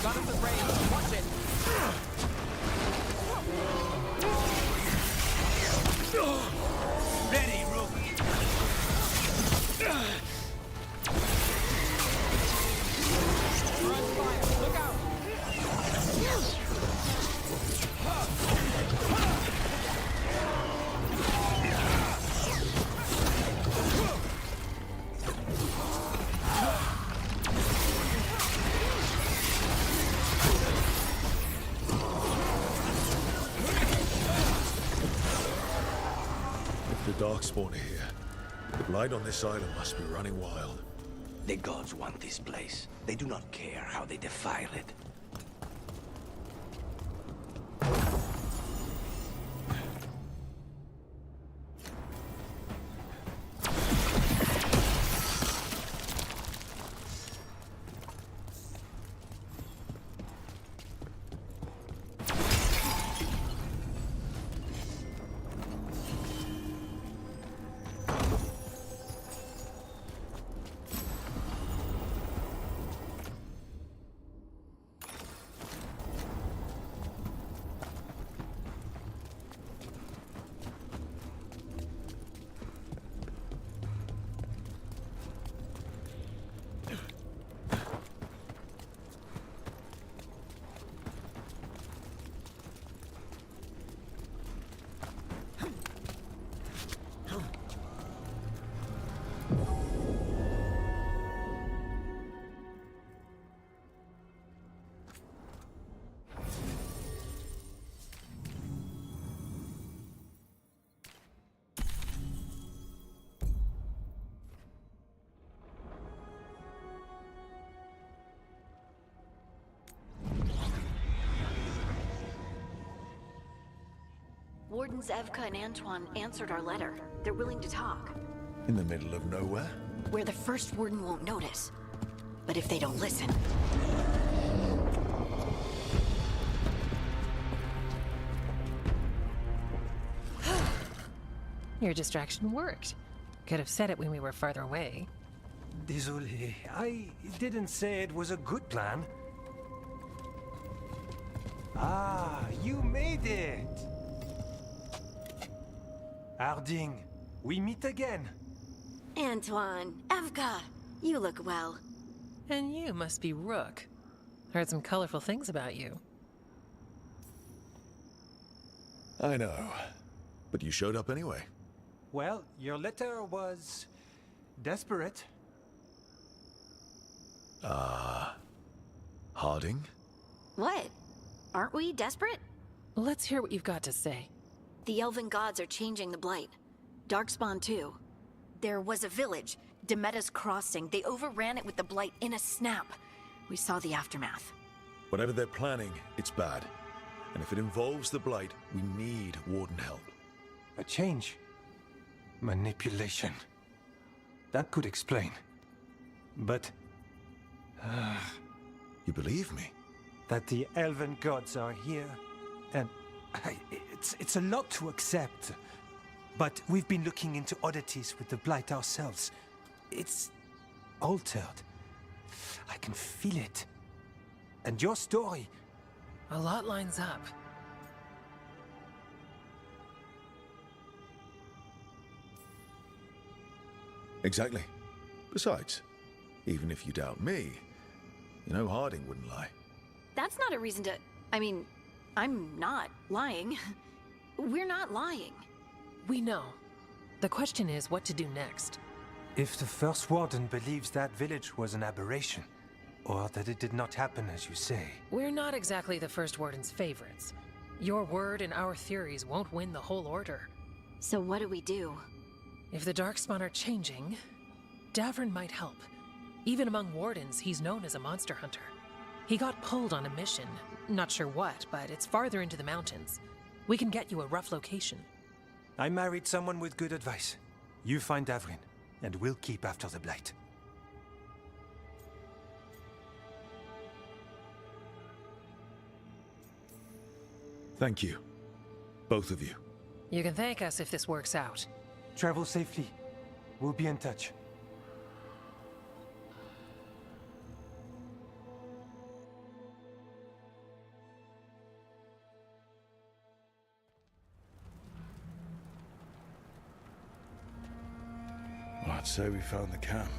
Got him the range. Watch it. Ready, Rook. We're on fire. Look out. If the Darkspawn are here, the blight on this island must be running wild. The gods want this place. They do not care how they defile it. Wardens Evka and Antoine answered our letter. They're willing to talk. In the middle of nowhere? Where the first Warden won't notice. But if they don't listen... Your distraction worked. Could have said it when we were farther away. Désolé, I didn't say it was a good plan. Ah, you made it! Harding, we meet again. Antoine, Evka, you look well. And you must be Rook. Heard some colorful things about you. I know. But you showed up anyway. Well, your letter was... desperate. Harding? What? Aren't we desperate? Let's hear what you've got to say. The Elven gods are changing the Blight. Darkspawn too. There was a village, Demeta's Crossing. They overran it with the Blight in a snap. We saw the aftermath. Whatever they're planning, it's bad. And if it involves the Blight, we need Warden help. A change. Manipulation. That could explain. But... You believe me? That the Elven gods are here, and... It's a lot to accept. But we've been looking into oddities with the Blight ourselves. It's... altered. I can feel it. And your story... A lot lines up. Exactly. Besides, even if you doubt me, you know Harding wouldn't lie. That's not a reason to... I mean, I'm not lying. We're not lying. We know. The question is what to do next. If the First Warden believes that village was an aberration, or that it did not happen as you say... We're not exactly the First Warden's favorites. Your word and our theories won't win the whole order. So what do we do? If the Darkspawn are changing, Davrin might help. Even among Wardens, he's known as a monster hunter. He got pulled on a mission. Not sure what, but it's farther into the mountains. We can get you a rough location. I married someone with good advice. You find Davrin, and we'll keep after the Blight. Thank you. Both of you. You can thank us if this works out. Travel safely. We'll be in touch. Well, I'd say we found the camp.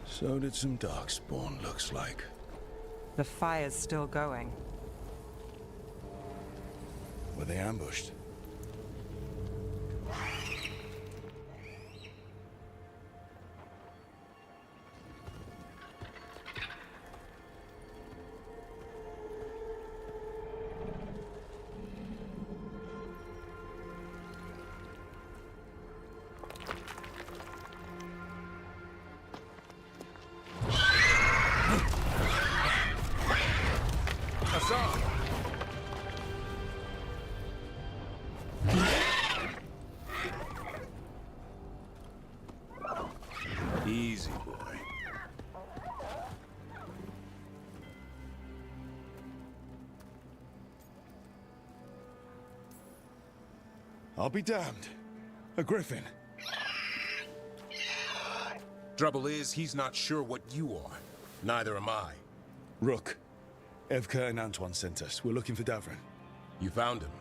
So did some Darkspawn, looks like. The fire's still going. Were they ambushed? Easy, boy. I'll be damned. A griffin. Trouble is, he's not sure what you are. Neither am I. Rook. Evka and Antoine sent us. We're looking for Davrin. You found him.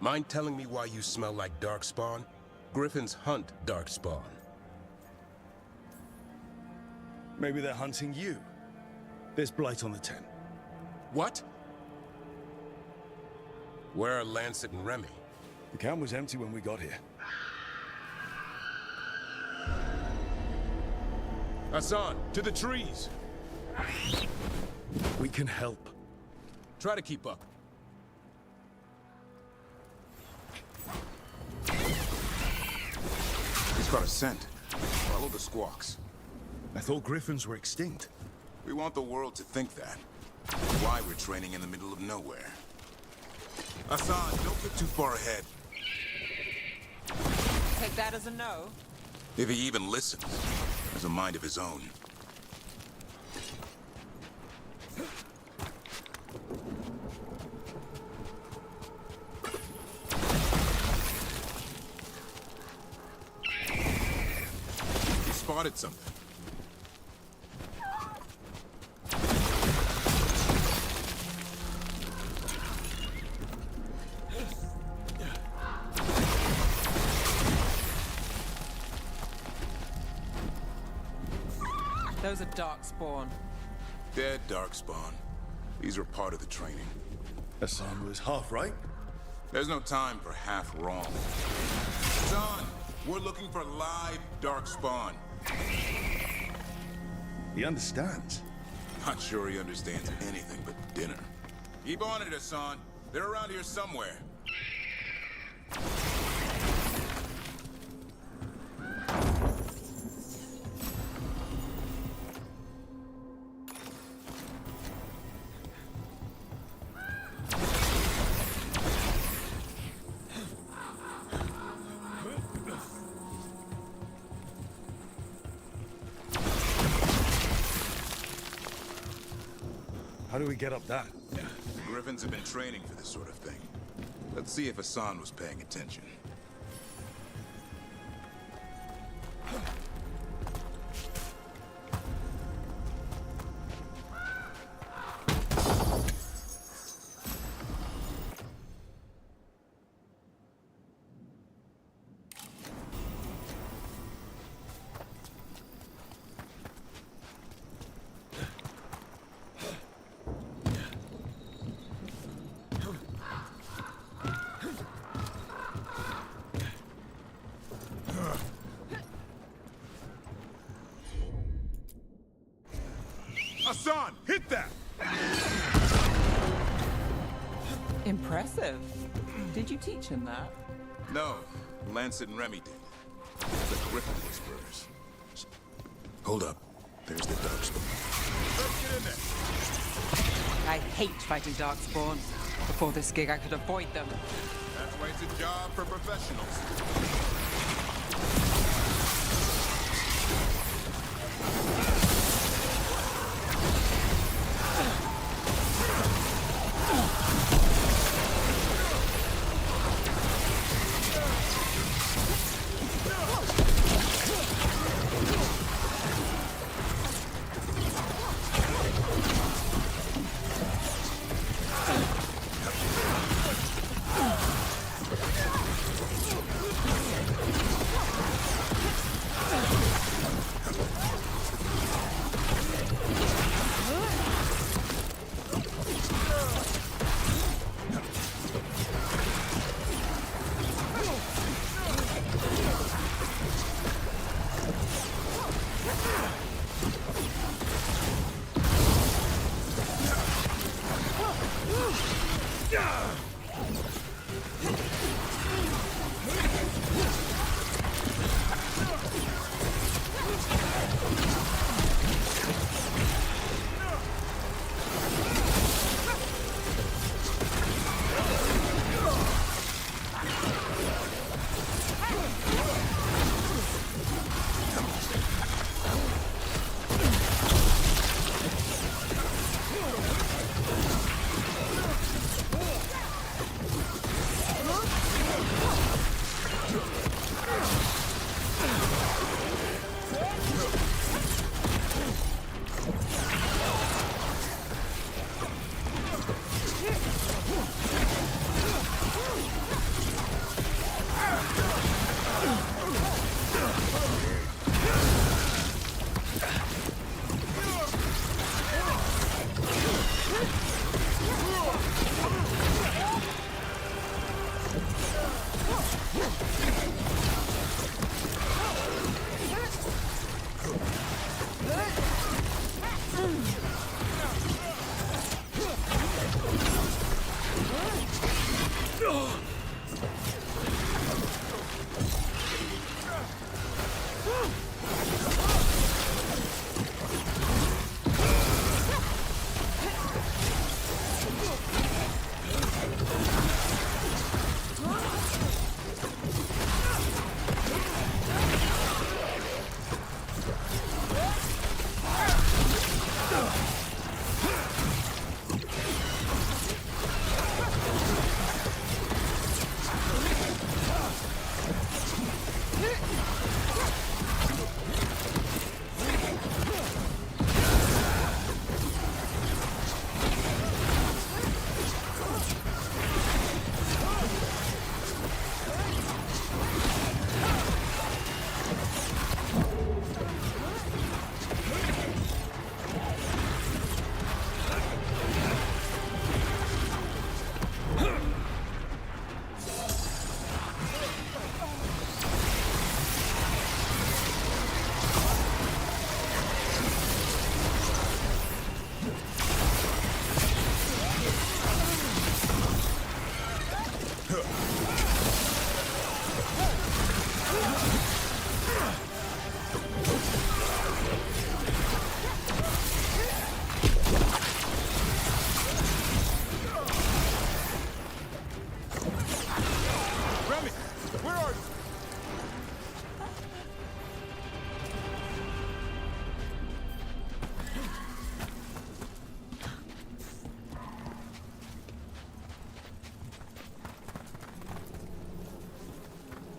Mind telling me why you smell like Darkspawn? Griffins hunt Darkspawn. Maybe they're hunting you. There's Blight on the tent. What? Where are Lancet and Remy? The camp was empty when we got here. Hassan, to the trees! We can help. Try to keep up. He's got a scent. Follow the squawks. I thought griffins were extinct. We want the world to think that. Why we're training in the middle of nowhere. Hassan, don't get too far ahead. Take that as a no. If he even listens, has a mind of his own. He spotted something. Those are darkspawn. Dead darkspawn. These are part of the training. Hassan was half right. There's no time for half wrong. Hassan, we're looking for live darkspawn. He understands. Not sure he understands anything but dinner. Keep on it, Hassan. They're around here somewhere. How do we get up that? The Griffins have been training for this sort of thing. Let's see if Hassan was paying attention. Hassan, hit that! Impressive. Did you teach him that? No, Lancet and Remy did. The Griffin Whisperers. Hold up. There's the darkspawn. Let's get in there. I hate fighting darkspawn. Before this gig, I could avoid them. That's why it's a job for professionals.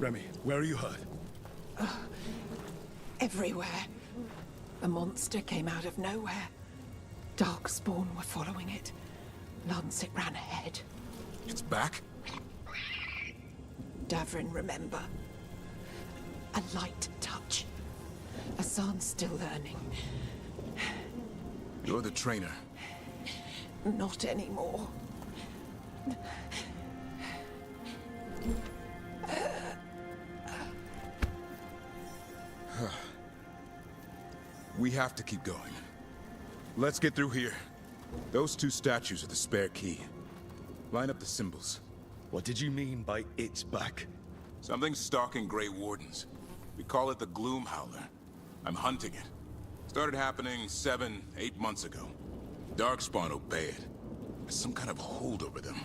Remy, where are you hurt? Everywhere. A monster came out of nowhere. Darkspawn were following it. Lancet ran ahead. It's back? Davrin, remember. A light touch. Hassan's still learning. You're the trainer. Not anymore. We have to keep going. Let's get through here. Those two statues are the spare key. Line up the symbols. What did you mean by it's back? Something's stalking Grey Wardens. We call it the Gloom Howler. I'm hunting it. Started happening 7, 8 months ago. Darkspawn obey it. There's some kind of hold over them.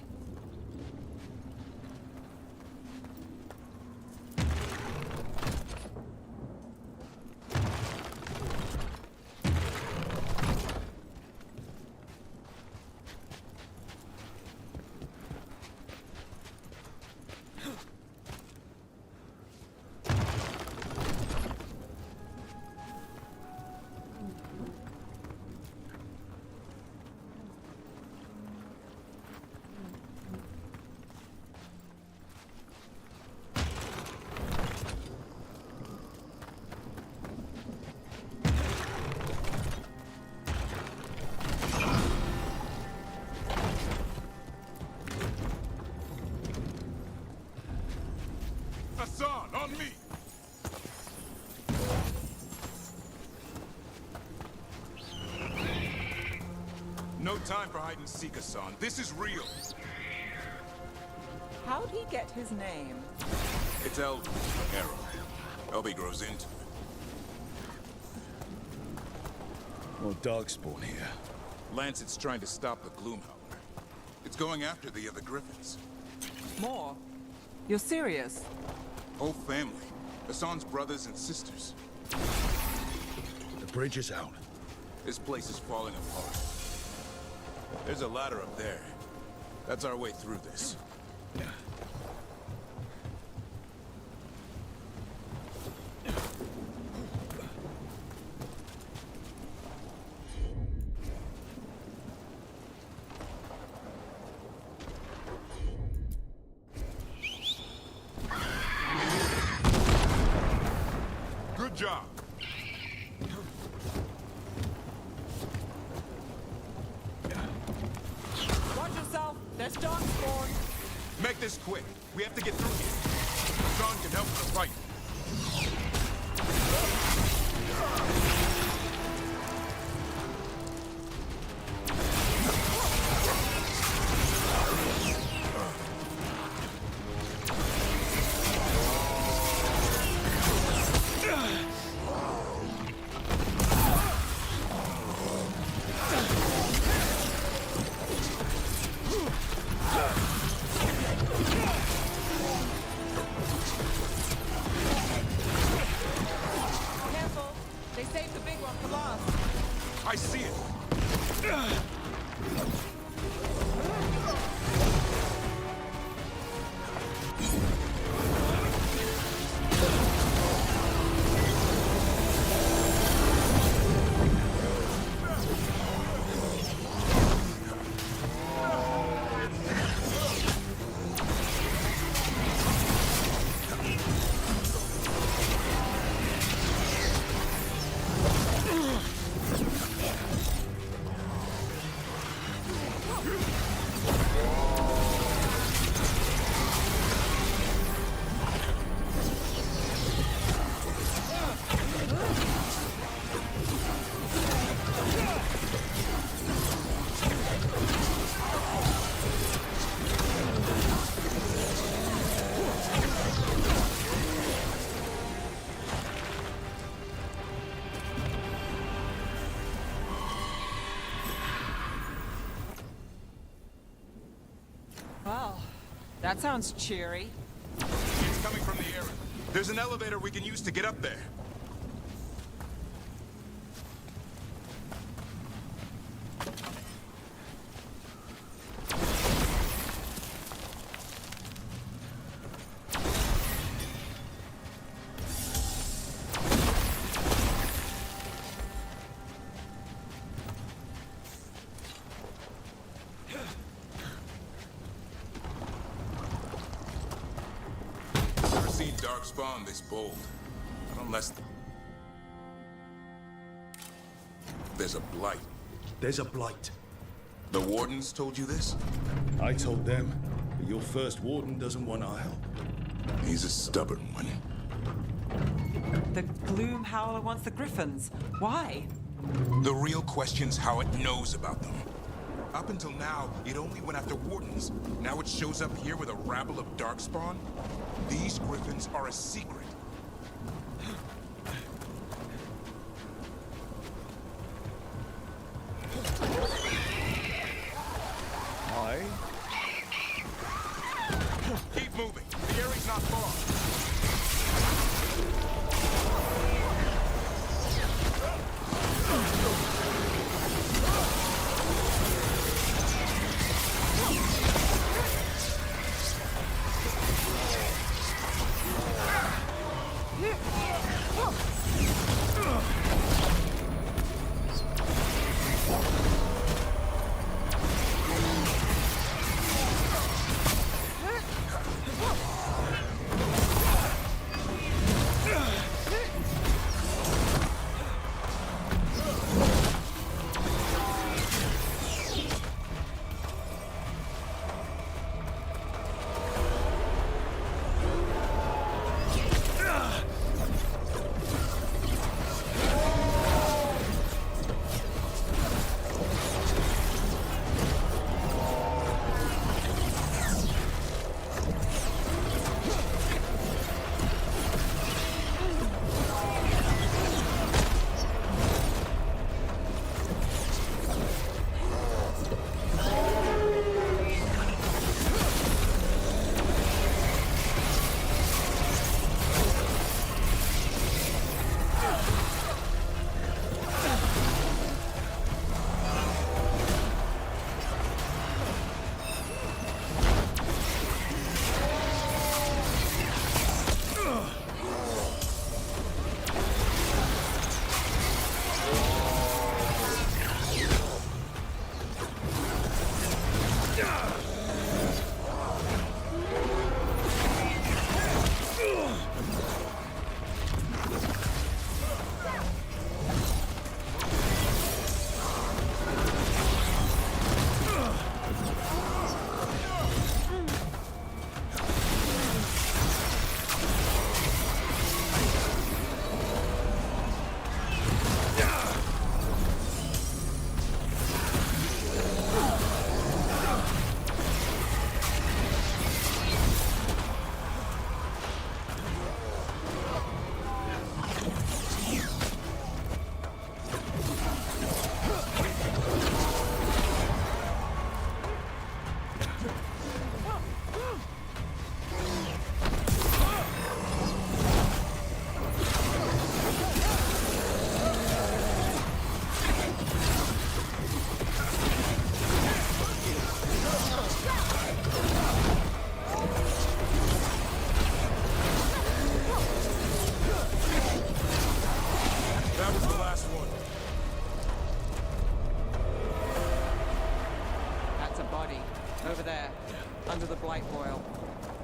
Hassan, on me! No time for hide and seek, Hassan. This is real. How'd he get his name? It's Elby, Arrow. Elby grows into it. More Darkspawn here. Lancet's trying to stop the Gloom Howler. It's going after the other Griffins. More? You're serious? Whole family. Hassan's brothers and sisters. The bridge is out. This place is falling apart. There's a ladder up there. That's our way through this. Good job. Watch yourself. There's Darkspawn. Make this quick. We have to get through here. Hassan can help in the fight. Careful. They saved the big one for last. I see it. Well, that sounds cheery. It's coming from the area. There's an elevator we can use to get up there. darkspawn this bold. Not unless... There's a blight. There's a blight. The wardens told you this? I told them, but your first warden doesn't want our help. He's a stubborn one. The Gloom Howler wants the Griffins. Why? The real question's how it knows about them. Up until now, it only went after wardens. Now it shows up here with a rabble of darkspawn? These Griffins are a secret. Hi. Keep moving. The area's not far.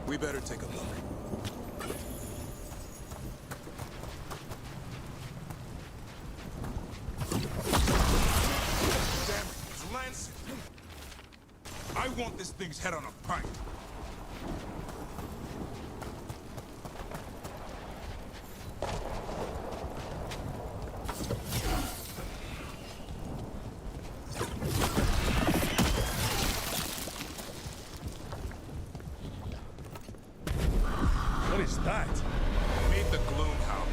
We better take a look. Damn it, it's Lancet! I want this thing's head on a pike. What is that? Meet the Gloom Howler.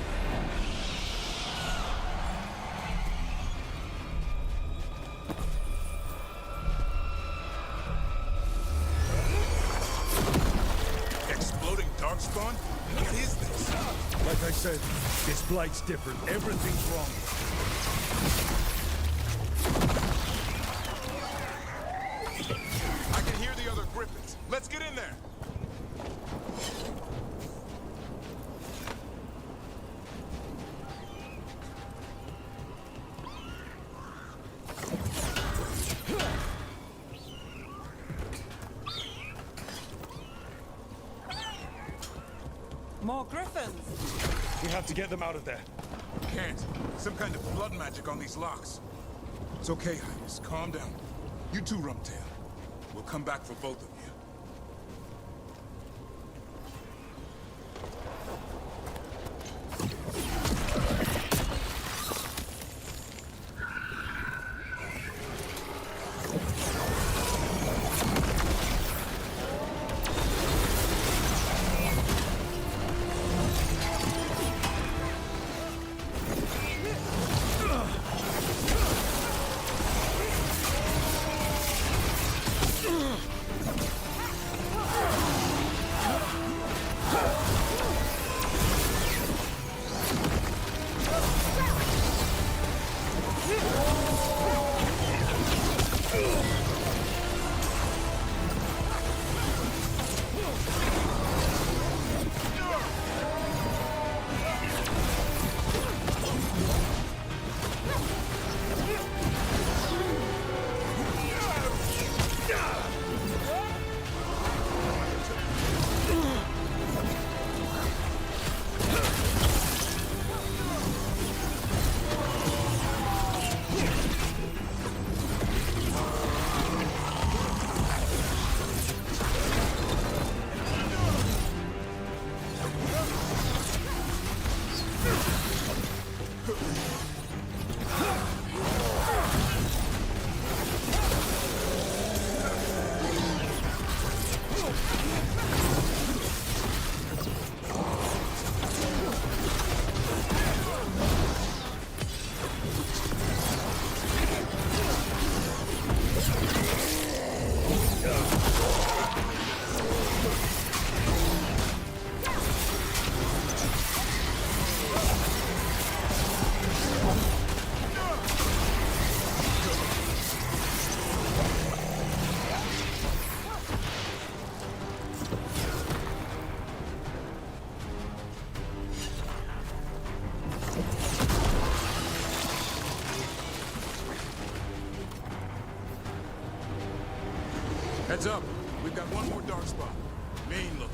Exploding darkspawn? What is this? Like I said, this blight's different. Everything's wrong. I can hear the other Griffins. Let's get in there. More Griffins. have to get them out of there. Can't. Some kind of blood magic on these locks. It's okay, Highness. Calm down. You too, Rumtail. We'll come back for both of you. Heads up. We've got one more dark spot. Main look.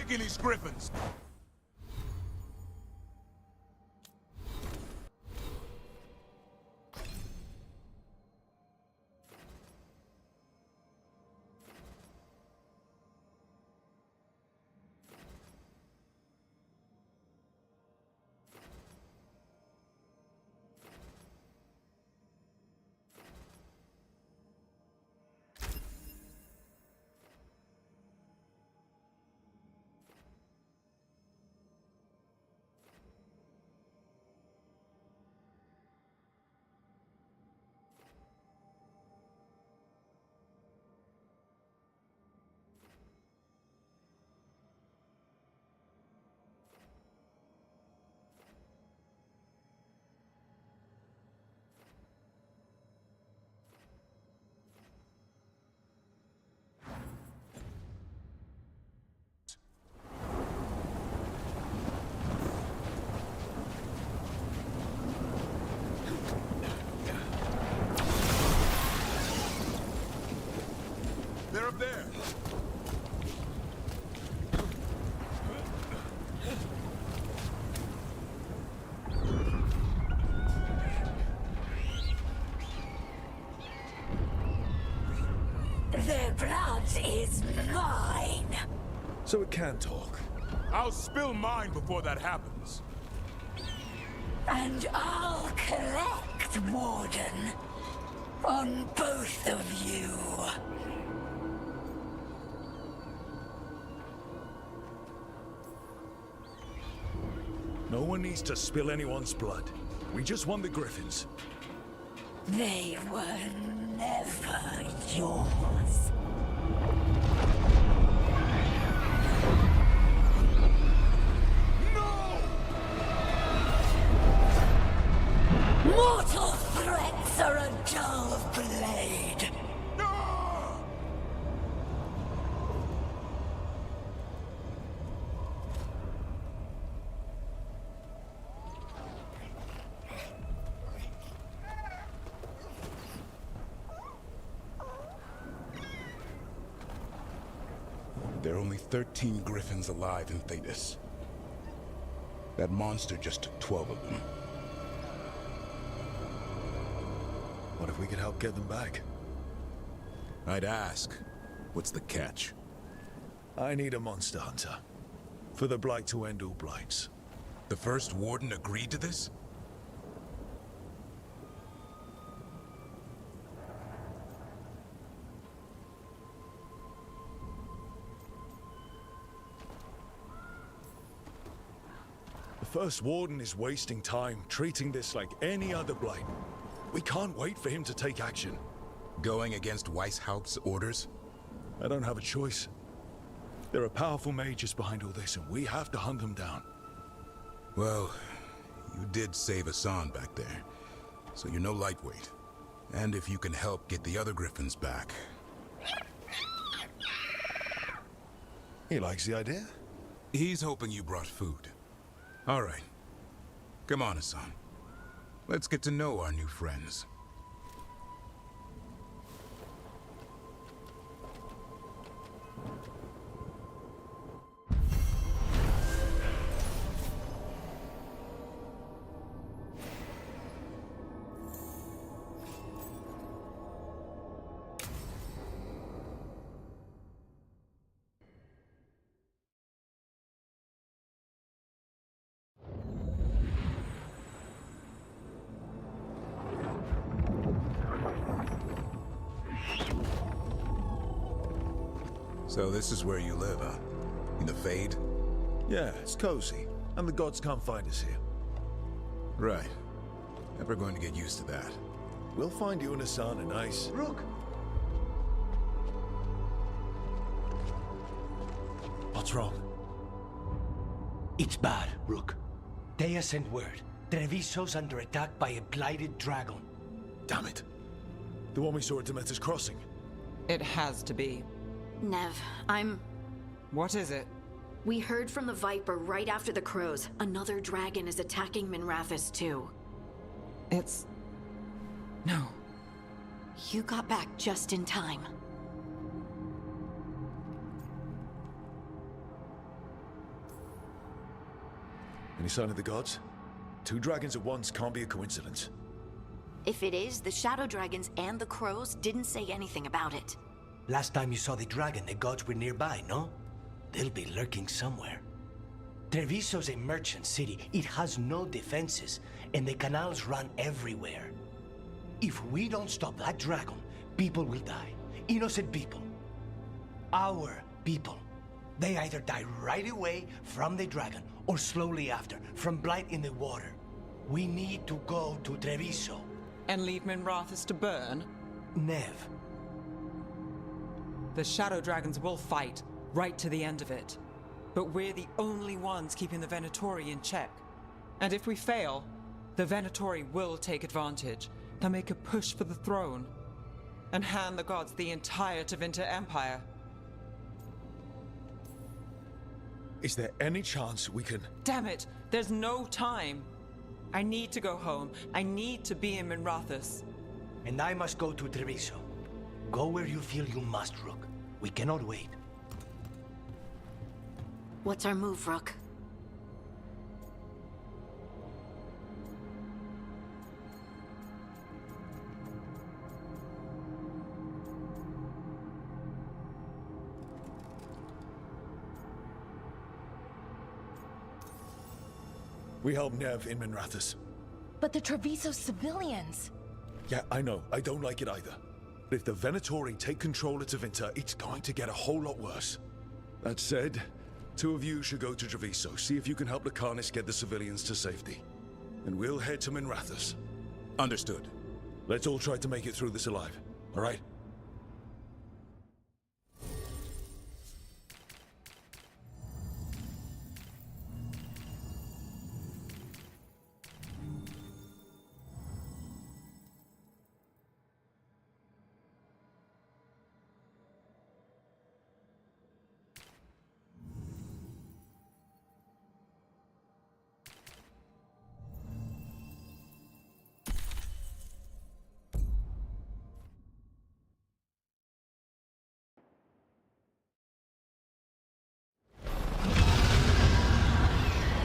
These griffins. blood is mine. So it can talk. I'll spill mine before that happens. And I'll collect, Warden, on both of you. No one needs to spill anyone's blood. We just want the Griffins. They were never yours. Mortal threats are a dull blade. There are only 13 Griffins alive in Thetis. That monster just took 12 of them. What if we could help get them back? I'd ask, what's the catch? I need a monster hunter. For the Blight to end all blights. The first Warden agreed to this? The First Warden is wasting time treating this like any other blight. We can't wait for him to take action. Going against Weishaupt's orders? I don't have a choice. There are powerful mages behind all this, and we have to hunt them down. Well, you did save Hassan back there, so you're no lightweight. And if you can help get the other Griffins back... He likes the idea? He's hoping you brought food. All right. Come on, Hassan. Let's get to know our new friends. So this is where you live, huh? In the Fade? Yeah, it's cozy. And the gods can't find us here. Right. Never going to get used to that. We'll find you and Hassan a nice... Rook! What's wrong? It's bad, Rook. Dea sent word. Treviso's under attack by a blighted dragon. Damn it. The one we saw at Demeter's Crossing. It has to be. Nev, What is it? We heard from the Viper right after the crows. Another dragon is attacking Minrathous too. No. You got back just in time. Any sign of the gods? 2 dragons at once can't be a coincidence. If it is, the Shadow Dragons and the crows didn't say anything about it. Last time you saw the dragon, the gods were nearby, no? They'll be lurking somewhere. Treviso's a merchant city. It has no defenses, and the canals run everywhere. If we don't stop that dragon, people will die. Innocent people. Our people. They either die right away from the dragon, or slowly after, from blight in the water. We need to go to Treviso. And leave Minrathous to burn? Nev. The Shadow Dragons will fight, right to the end of it. But we're the only ones keeping the Venatori in check. And if we fail, the Venatori will take advantage. They'll make a push for the throne. And hand the gods the entire Tevinter Empire. Is there any chance we can... Damn it! There's no time! I need to go home. I need to be in Minrathous. And I must go to Treviso. Go where you feel you must, Rook. We cannot wait. What's our move, Rook? We help Nev in Minrathous. But the Treviso civilians... Yeah, I know. I don't like it either. But if the Venatori take control of Tevinter, it's going to get a whole lot worse. That said, 2 of you should go to Treviso, see if you can help the Carnists get the civilians to safety. And we'll head to Minrathous. Understood. Let's all try to make it through this alive, all right?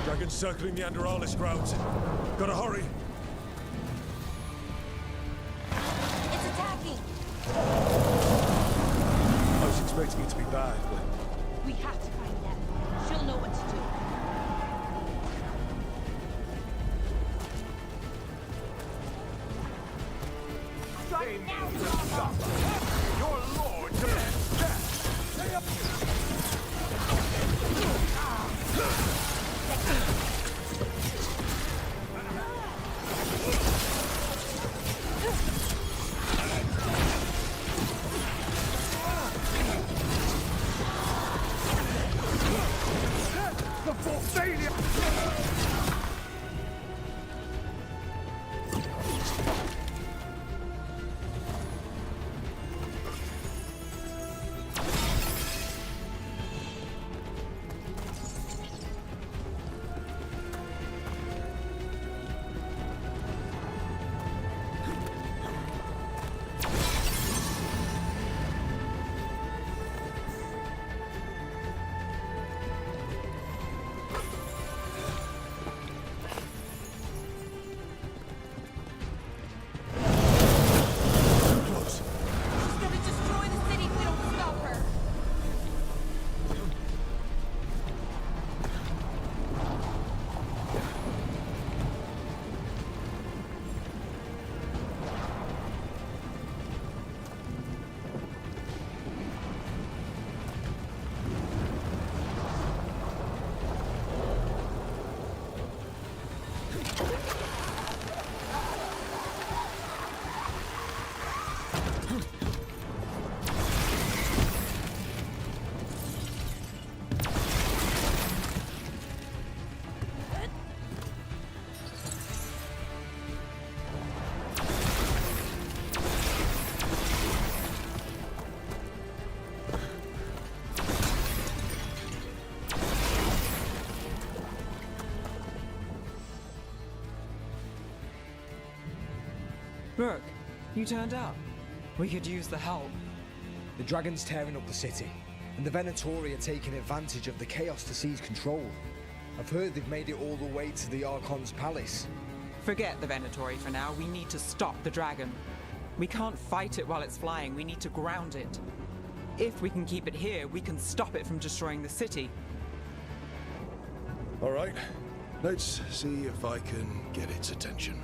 Dragons circling the Anderalis grounds. Gotta hurry. It's attacking! I was expecting it to be bad, but... We have to find Nev. She'll know what to do. Strike now! Your lord demands death! For failure! Brooke, you turned up. We could use the help. The dragon's tearing up the city, and the Venatori are taking advantage of the chaos to seize control. I've heard they've made it all the way to the Archon's palace. Forget the Venatori for now. We need to stop the dragon. We can't fight it while it's flying. We need to ground it. If we can keep it here, we can stop it from destroying the city. All right. Let's see if I can get its attention.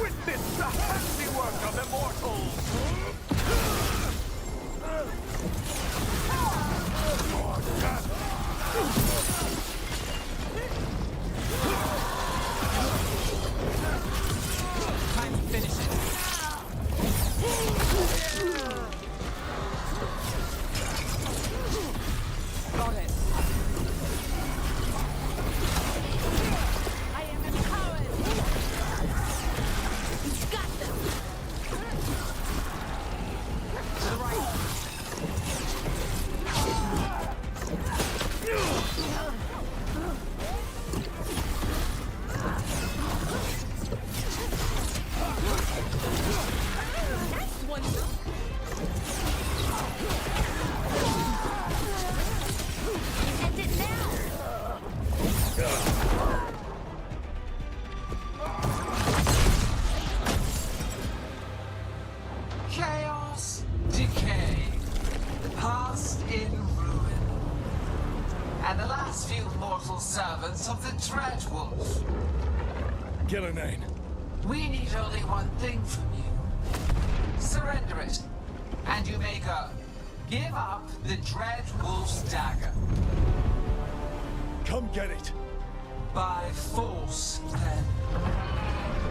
Witness the handiwork of immortals! Your death! Time to finish it. Got it. I am empowered! Got them! Gillenane. We need only one thing from you. Surrender it, and you may go. Give up the Dread Wolf's dagger. Come get it. By force, then.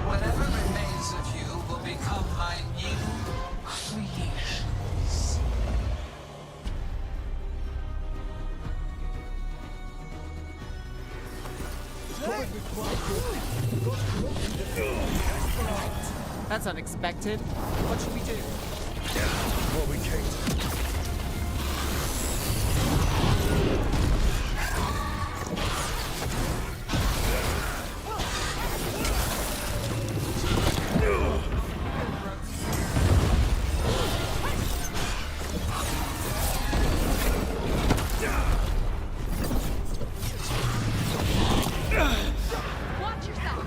Whatever remains of you will become my new creations. That's unexpected. What should we do? What we came to. Watch yourself!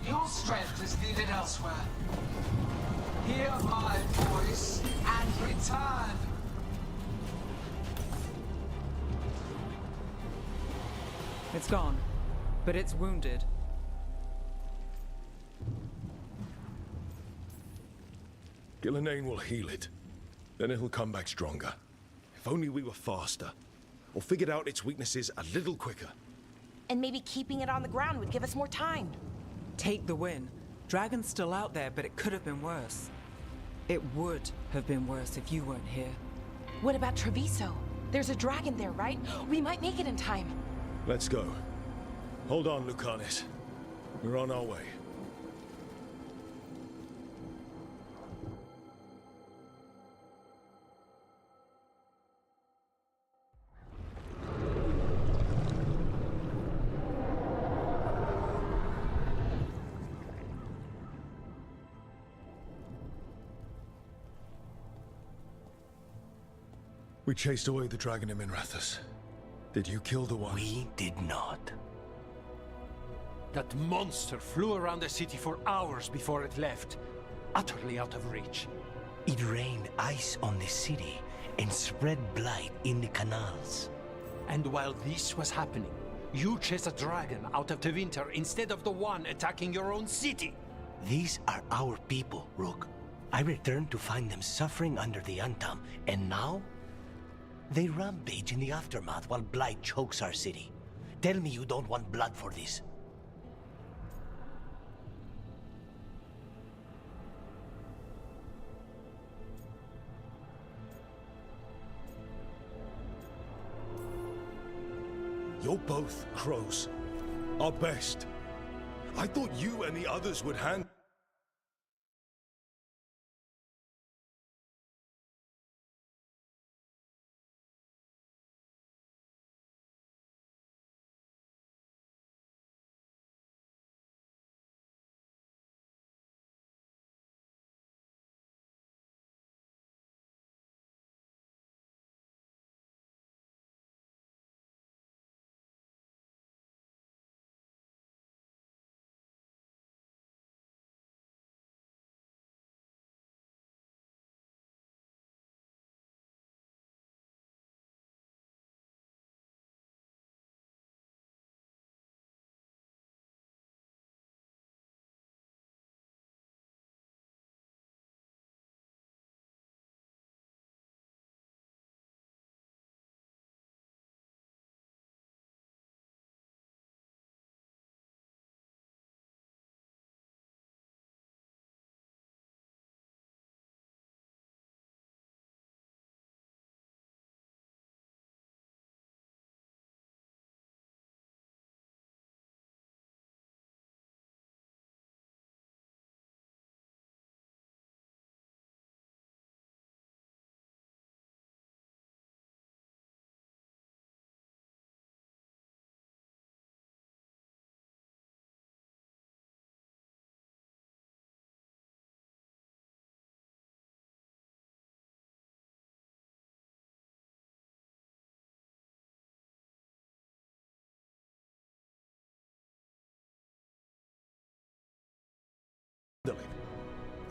Your strength is needed elsewhere. Hear my voice and return. It's gone, but it's wounded. Gillenane will heal it. Then it'll come back stronger. If only we were faster. Or figured out its weaknesses a little quicker. And maybe keeping it on the ground would give us more time. Take the win. Dragon's still out there, but it could have been worse. It would have been worse if you weren't here. What about Treviso? There's a dragon there, right? We might make it in time. Let's go. Hold on, Lucanis. We're on our way. We chased away the dragon in Minrathous. Did you kill the one? We did not. That monster flew around the city for hours before it left, utterly out of reach. It rained ice on the city and spread blight in the canals. And while this was happening, you chased a dragon out of Tevinter instead of the one attacking your own city. These are our people, Rook. I returned to find them suffering under the Untom, and now? They rampage in the aftermath while Blight chokes our city. Tell me you don't want blood for this. You're both crows. Our best. I thought you and the others would hand...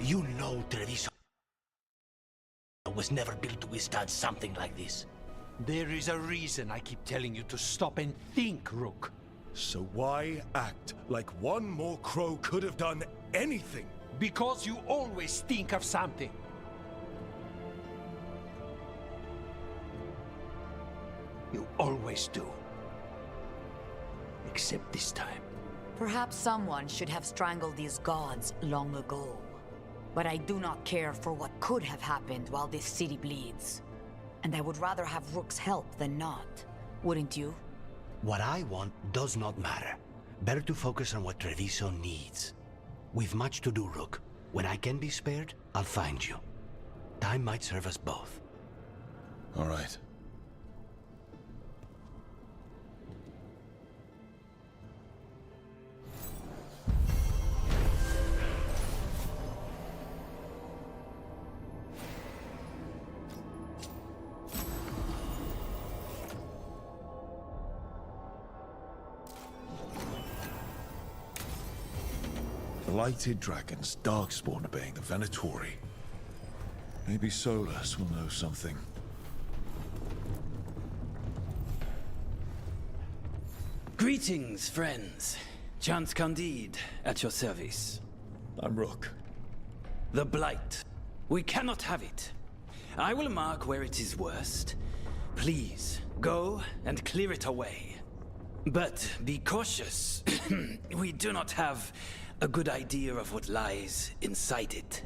You know Treviso was never built to withstand something like this. There is a reason I keep telling you to stop and think, Rook. So why act like one more crow could have done anything? Because you always think of something. You always do. Except this time. Perhaps someone should have strangled these gods long ago. But I do not care for what could have happened while this city bleeds. And I would rather have Rook's help than not. Wouldn't you? What I want does not matter. Better to focus on what Treviso needs. We've much to do, Rook. When I can be spared, I'll find you. Time might serve us both. All right. Blighted dragons, darkspawn obeying the Venatori. Maybe Solus will know something. Greetings, friends. Chance Candide, at your service. I'm Rook. The Blight. We cannot have it. I will mark where it is worst. Please, go and clear it away. But be cautious. We do not have a good idea of what lies inside it.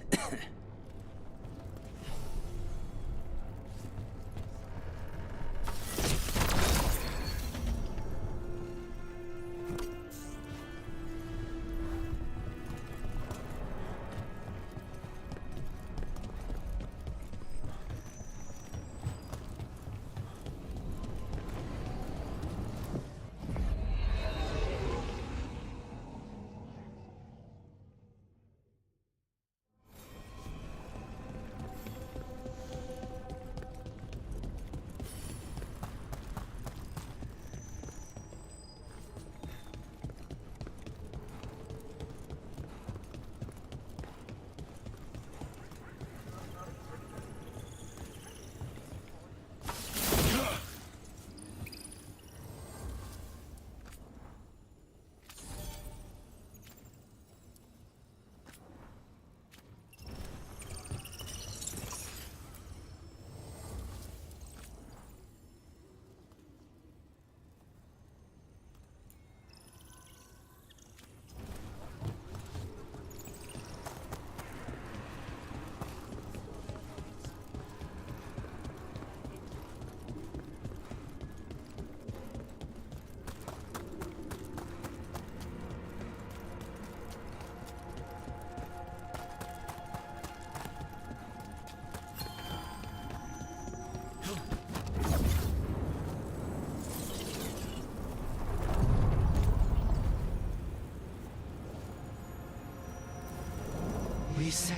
We sail.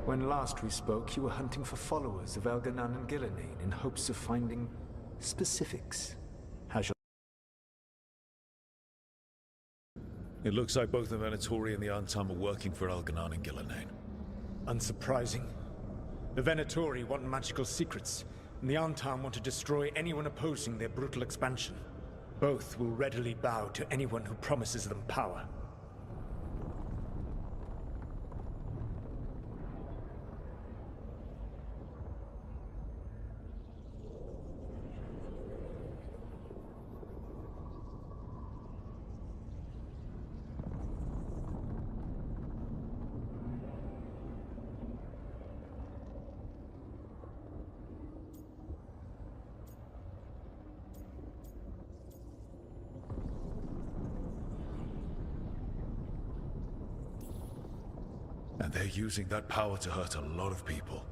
When last we spoke, you were hunting for followers of Elganan and Gillenane in hopes of finding specifics. Has your... It looks like both the Venatori and the Antam are working for Elganan and Gillenane. Unsurprising. The Venatori want magical secrets, and the Antam want to destroy anyone opposing their brutal expansion. Both will readily bow to anyone who promises them power. And they're using that power to hurt a lot of people.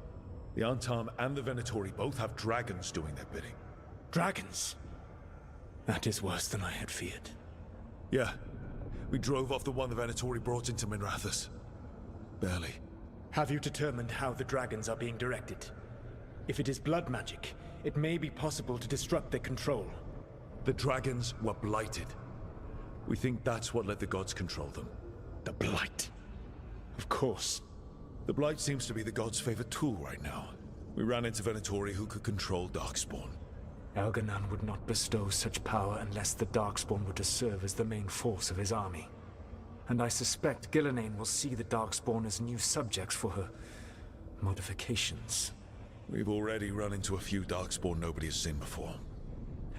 The Antam and the Venatori both have dragons doing their bidding. Dragons? That is worse than I had feared. Yeah. We drove off the one the Venatori brought into Minrathous. Barely. Have you determined how the dragons are being directed? If it is blood magic, it may be possible to disrupt their control. The dragons were blighted. We think that's what let the gods control them. The blight? Of course. The blight seems to be the gods' favorite tool right now. We ran into Venatori who could control Darkspawn. Elganan would not bestow such power unless the Darkspawn were to serve as the main force of his army. And I suspect Gillenane will see the Darkspawn as new subjects for her modifications. We've already run into a few Darkspawn nobody has seen before.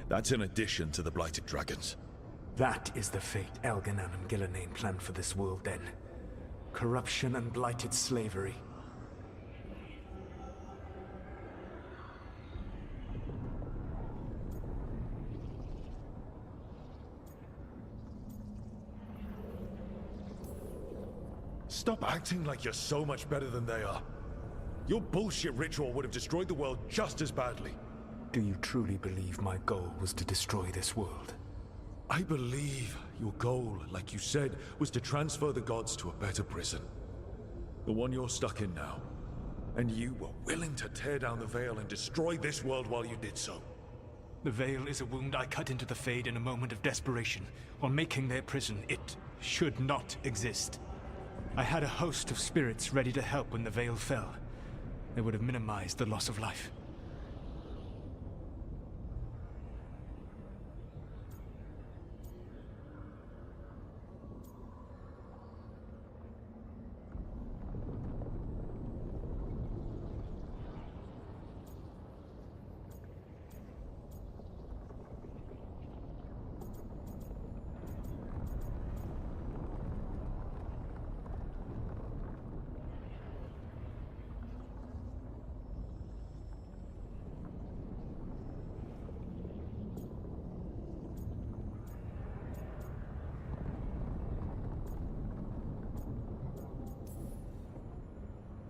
That's in addition to the blighted dragons. That is the fate Elganan and Gillenane planned for this world then. Corruption and blighted slavery. Stop acting like you're so much better than they are. Your bullshit ritual would have destroyed the world just as badly. Do you truly believe my goal was to destroy this world? I believe your goal, like you said, was to transfer the gods to a better prison. The one you're stuck in now. And you were willing to tear down the Veil and destroy this world while you did so. The Veil is a wound I cut into the Fade in a moment of desperation, while making their prison. It should not exist. I had a host of spirits ready to help when the Veil fell. They would have minimized the loss of life.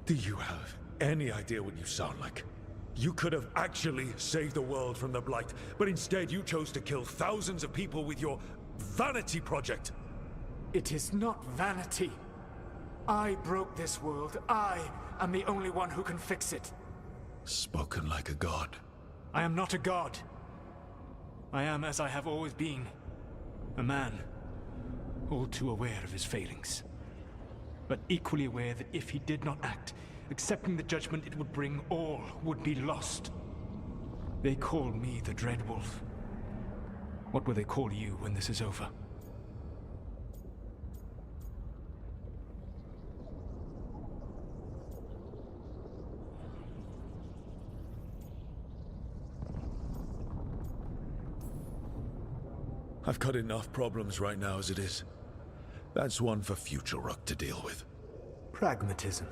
Do you have any idea what you sound like? You could have actually saved the world from the Blight, but instead you chose to kill thousands of people with your vanity project. It is not vanity. I broke this world. I am the only one who can fix it. Spoken like a god. I am not a god. I am as I have always been. A man. All too aware of his failings. But equally aware that if he did not act, accepting the judgment it would bring, all would be lost. They call me the Dread Wolf. What will they call you when this is over? I've got enough problems right now as it is. That's one for future Rook to deal with. Pragmatism.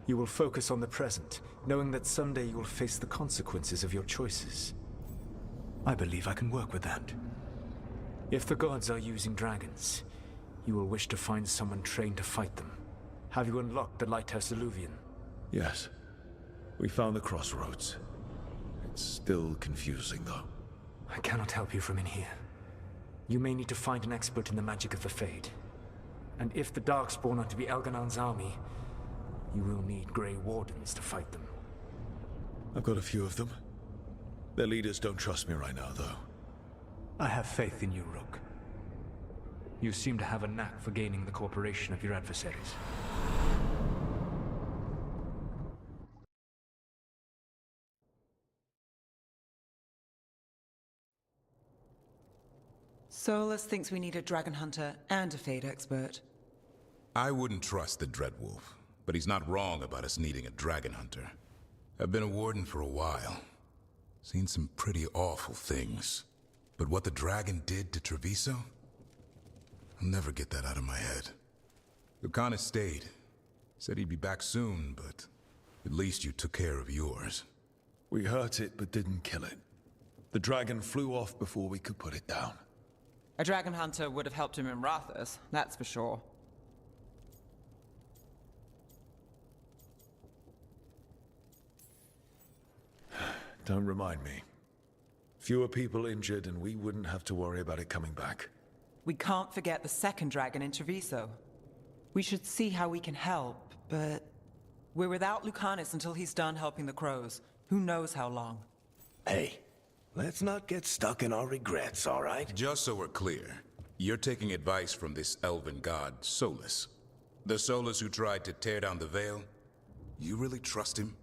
You will focus on the present, knowing that someday you will face the consequences of your choices. I believe I can work with that. If the gods are using dragons, you will wish to find someone trained to fight them. Have you unlocked the Lighthouse Illuvian? Yes. We found the crossroads. It's still confusing, though. I cannot help you from in here. You may need to find an expert in the magic of the Fade. And if the Darkspawn are to be Elganon's army, you will need Grey Wardens to fight them. I've got a few of them. Their leaders don't trust me right now, though. I have faith in you, Rook. You seem to have a knack for gaining the cooperation of your adversaries. Solus thinks we need a dragon hunter and a Fade expert. I wouldn't trust the Dreadwolf, but he's not wrong about us needing a dragon hunter. I've been a warden for a while. Seen some pretty awful things. But what the dragon did to Treviso? I'll never get that out of my head. Lucanus stayed. Said he'd be back soon, but at least you took care of yours. We hurt it, but didn't kill it. The dragon flew off before we could put it down. A dragon hunter would have helped him in Rathus, that's for sure. Don't remind me. Fewer people injured and we wouldn't have to worry about it coming back. We can't forget the second dragon in Treviso. We should see how we can help, but we're without Lucanus until he's done helping the crows. Who knows how long? Hey, let's not get stuck in our regrets, all right? Just so we're clear, you're taking advice from this elven god, Solus. The Solus who tried to tear down the Veil? You really trust him?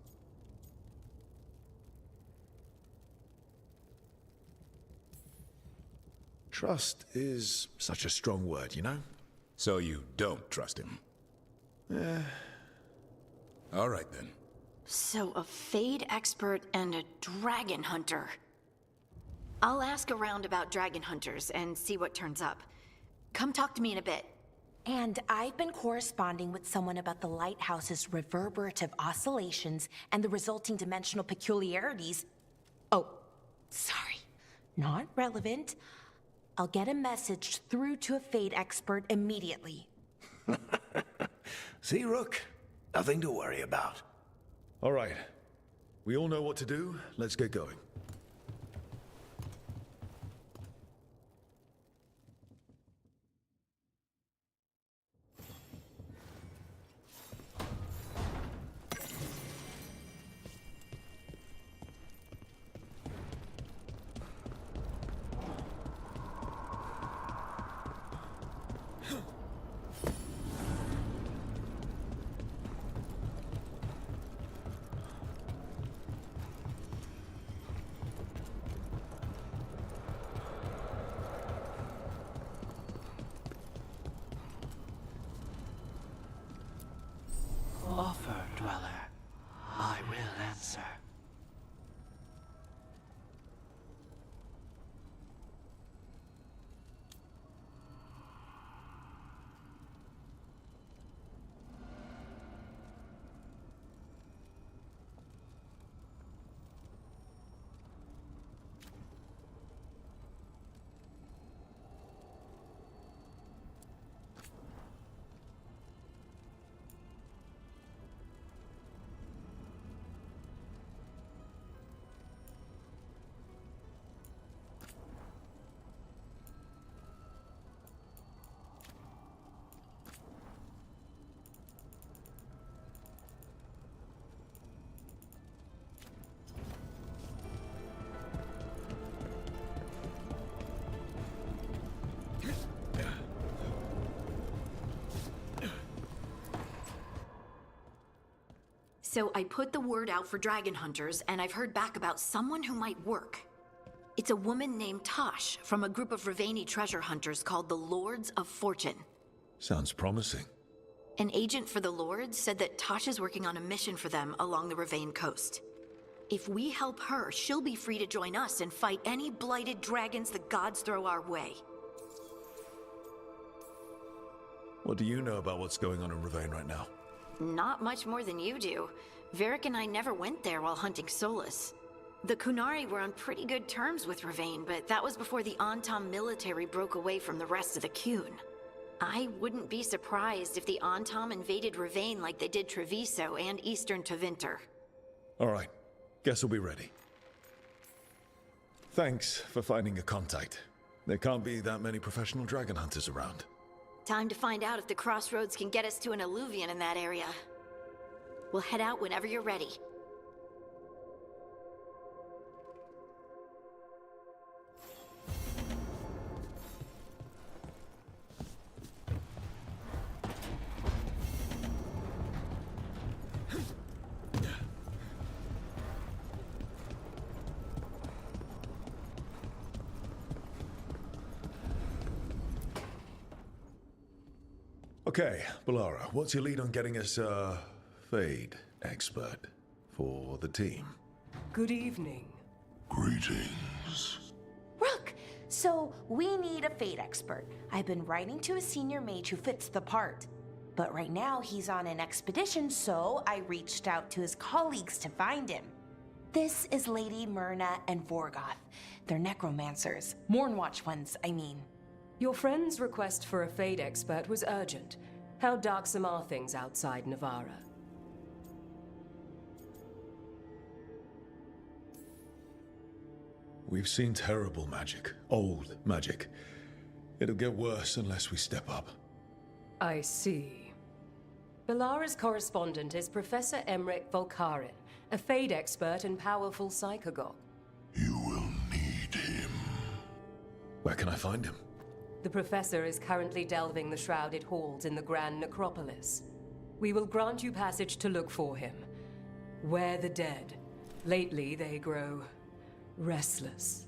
Trust is such a strong word, you know? So you don't trust him? All right, then. So a Fade expert and a dragon hunter. I'll ask around about dragon hunters and see what turns up. Come talk to me in a bit. And I've been corresponding with someone about the lighthouse's reverberative oscillations and the resulting dimensional peculiarities. Oh, sorry. Not relevant. I'll get a message through to a Fade expert immediately. See, Rook? Nothing to worry about. All right. We all know what to do. Let's get going. So I put the word out for dragon hunters, and I've heard back about someone who might work. It's a woman named Tosh from a group of Rivaini treasure hunters called the Lords of Fortune. Sounds promising. An agent for the Lords said that Tosh is working on a mission for them along the Rivain coast. If we help her, she'll be free to join us and fight any blighted dragons the gods throw our way. What do you know about what's going on in Rivain right now? Not much more than you do. Varric and I never went there while hunting Solus. The Kunari were on pretty good terms with Rivain, but that was before the Antam military broke away from the rest of the Qun. I wouldn't be surprised if the Antam invaded Rivain like they did Treviso and Eastern Tevinter. All right. Guess we'll be ready. Thanks for finding a contact. There can't be that many professional dragon hunters around. Time to find out if the crossroads can get us to an alluvion in that area. We'll head out whenever you're ready. Okay, Balara, what's your lead on getting us a Fade expert for the team? Good evening. Greetings. Rook! So, we need a Fade expert. I've been writing to a senior mage who fits the part. But right now, he's on an expedition, so I reached out to his colleagues to find him. This is Lady Myrna and Vorgoth. They're necromancers. Mournwatch ones, I mean. Your friend's request for a Fade expert was urgent. How darksome are things outside Navarra? We've seen terrible magic. Old magic. It'll get worse unless we step up. I see. Balara's correspondent is Professor Emmerich Volkarin, a Fade expert and powerful psychagogue. You will need him. Where can I find him? The Professor is currently delving the shrouded halls in the Grand Necropolis. We will grant you passage to look for him. Where the dead. Lately, they grow restless.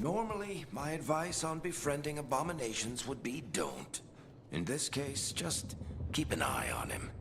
Normally, my advice on befriending abominations would be don't. In this case, just keep an eye on him.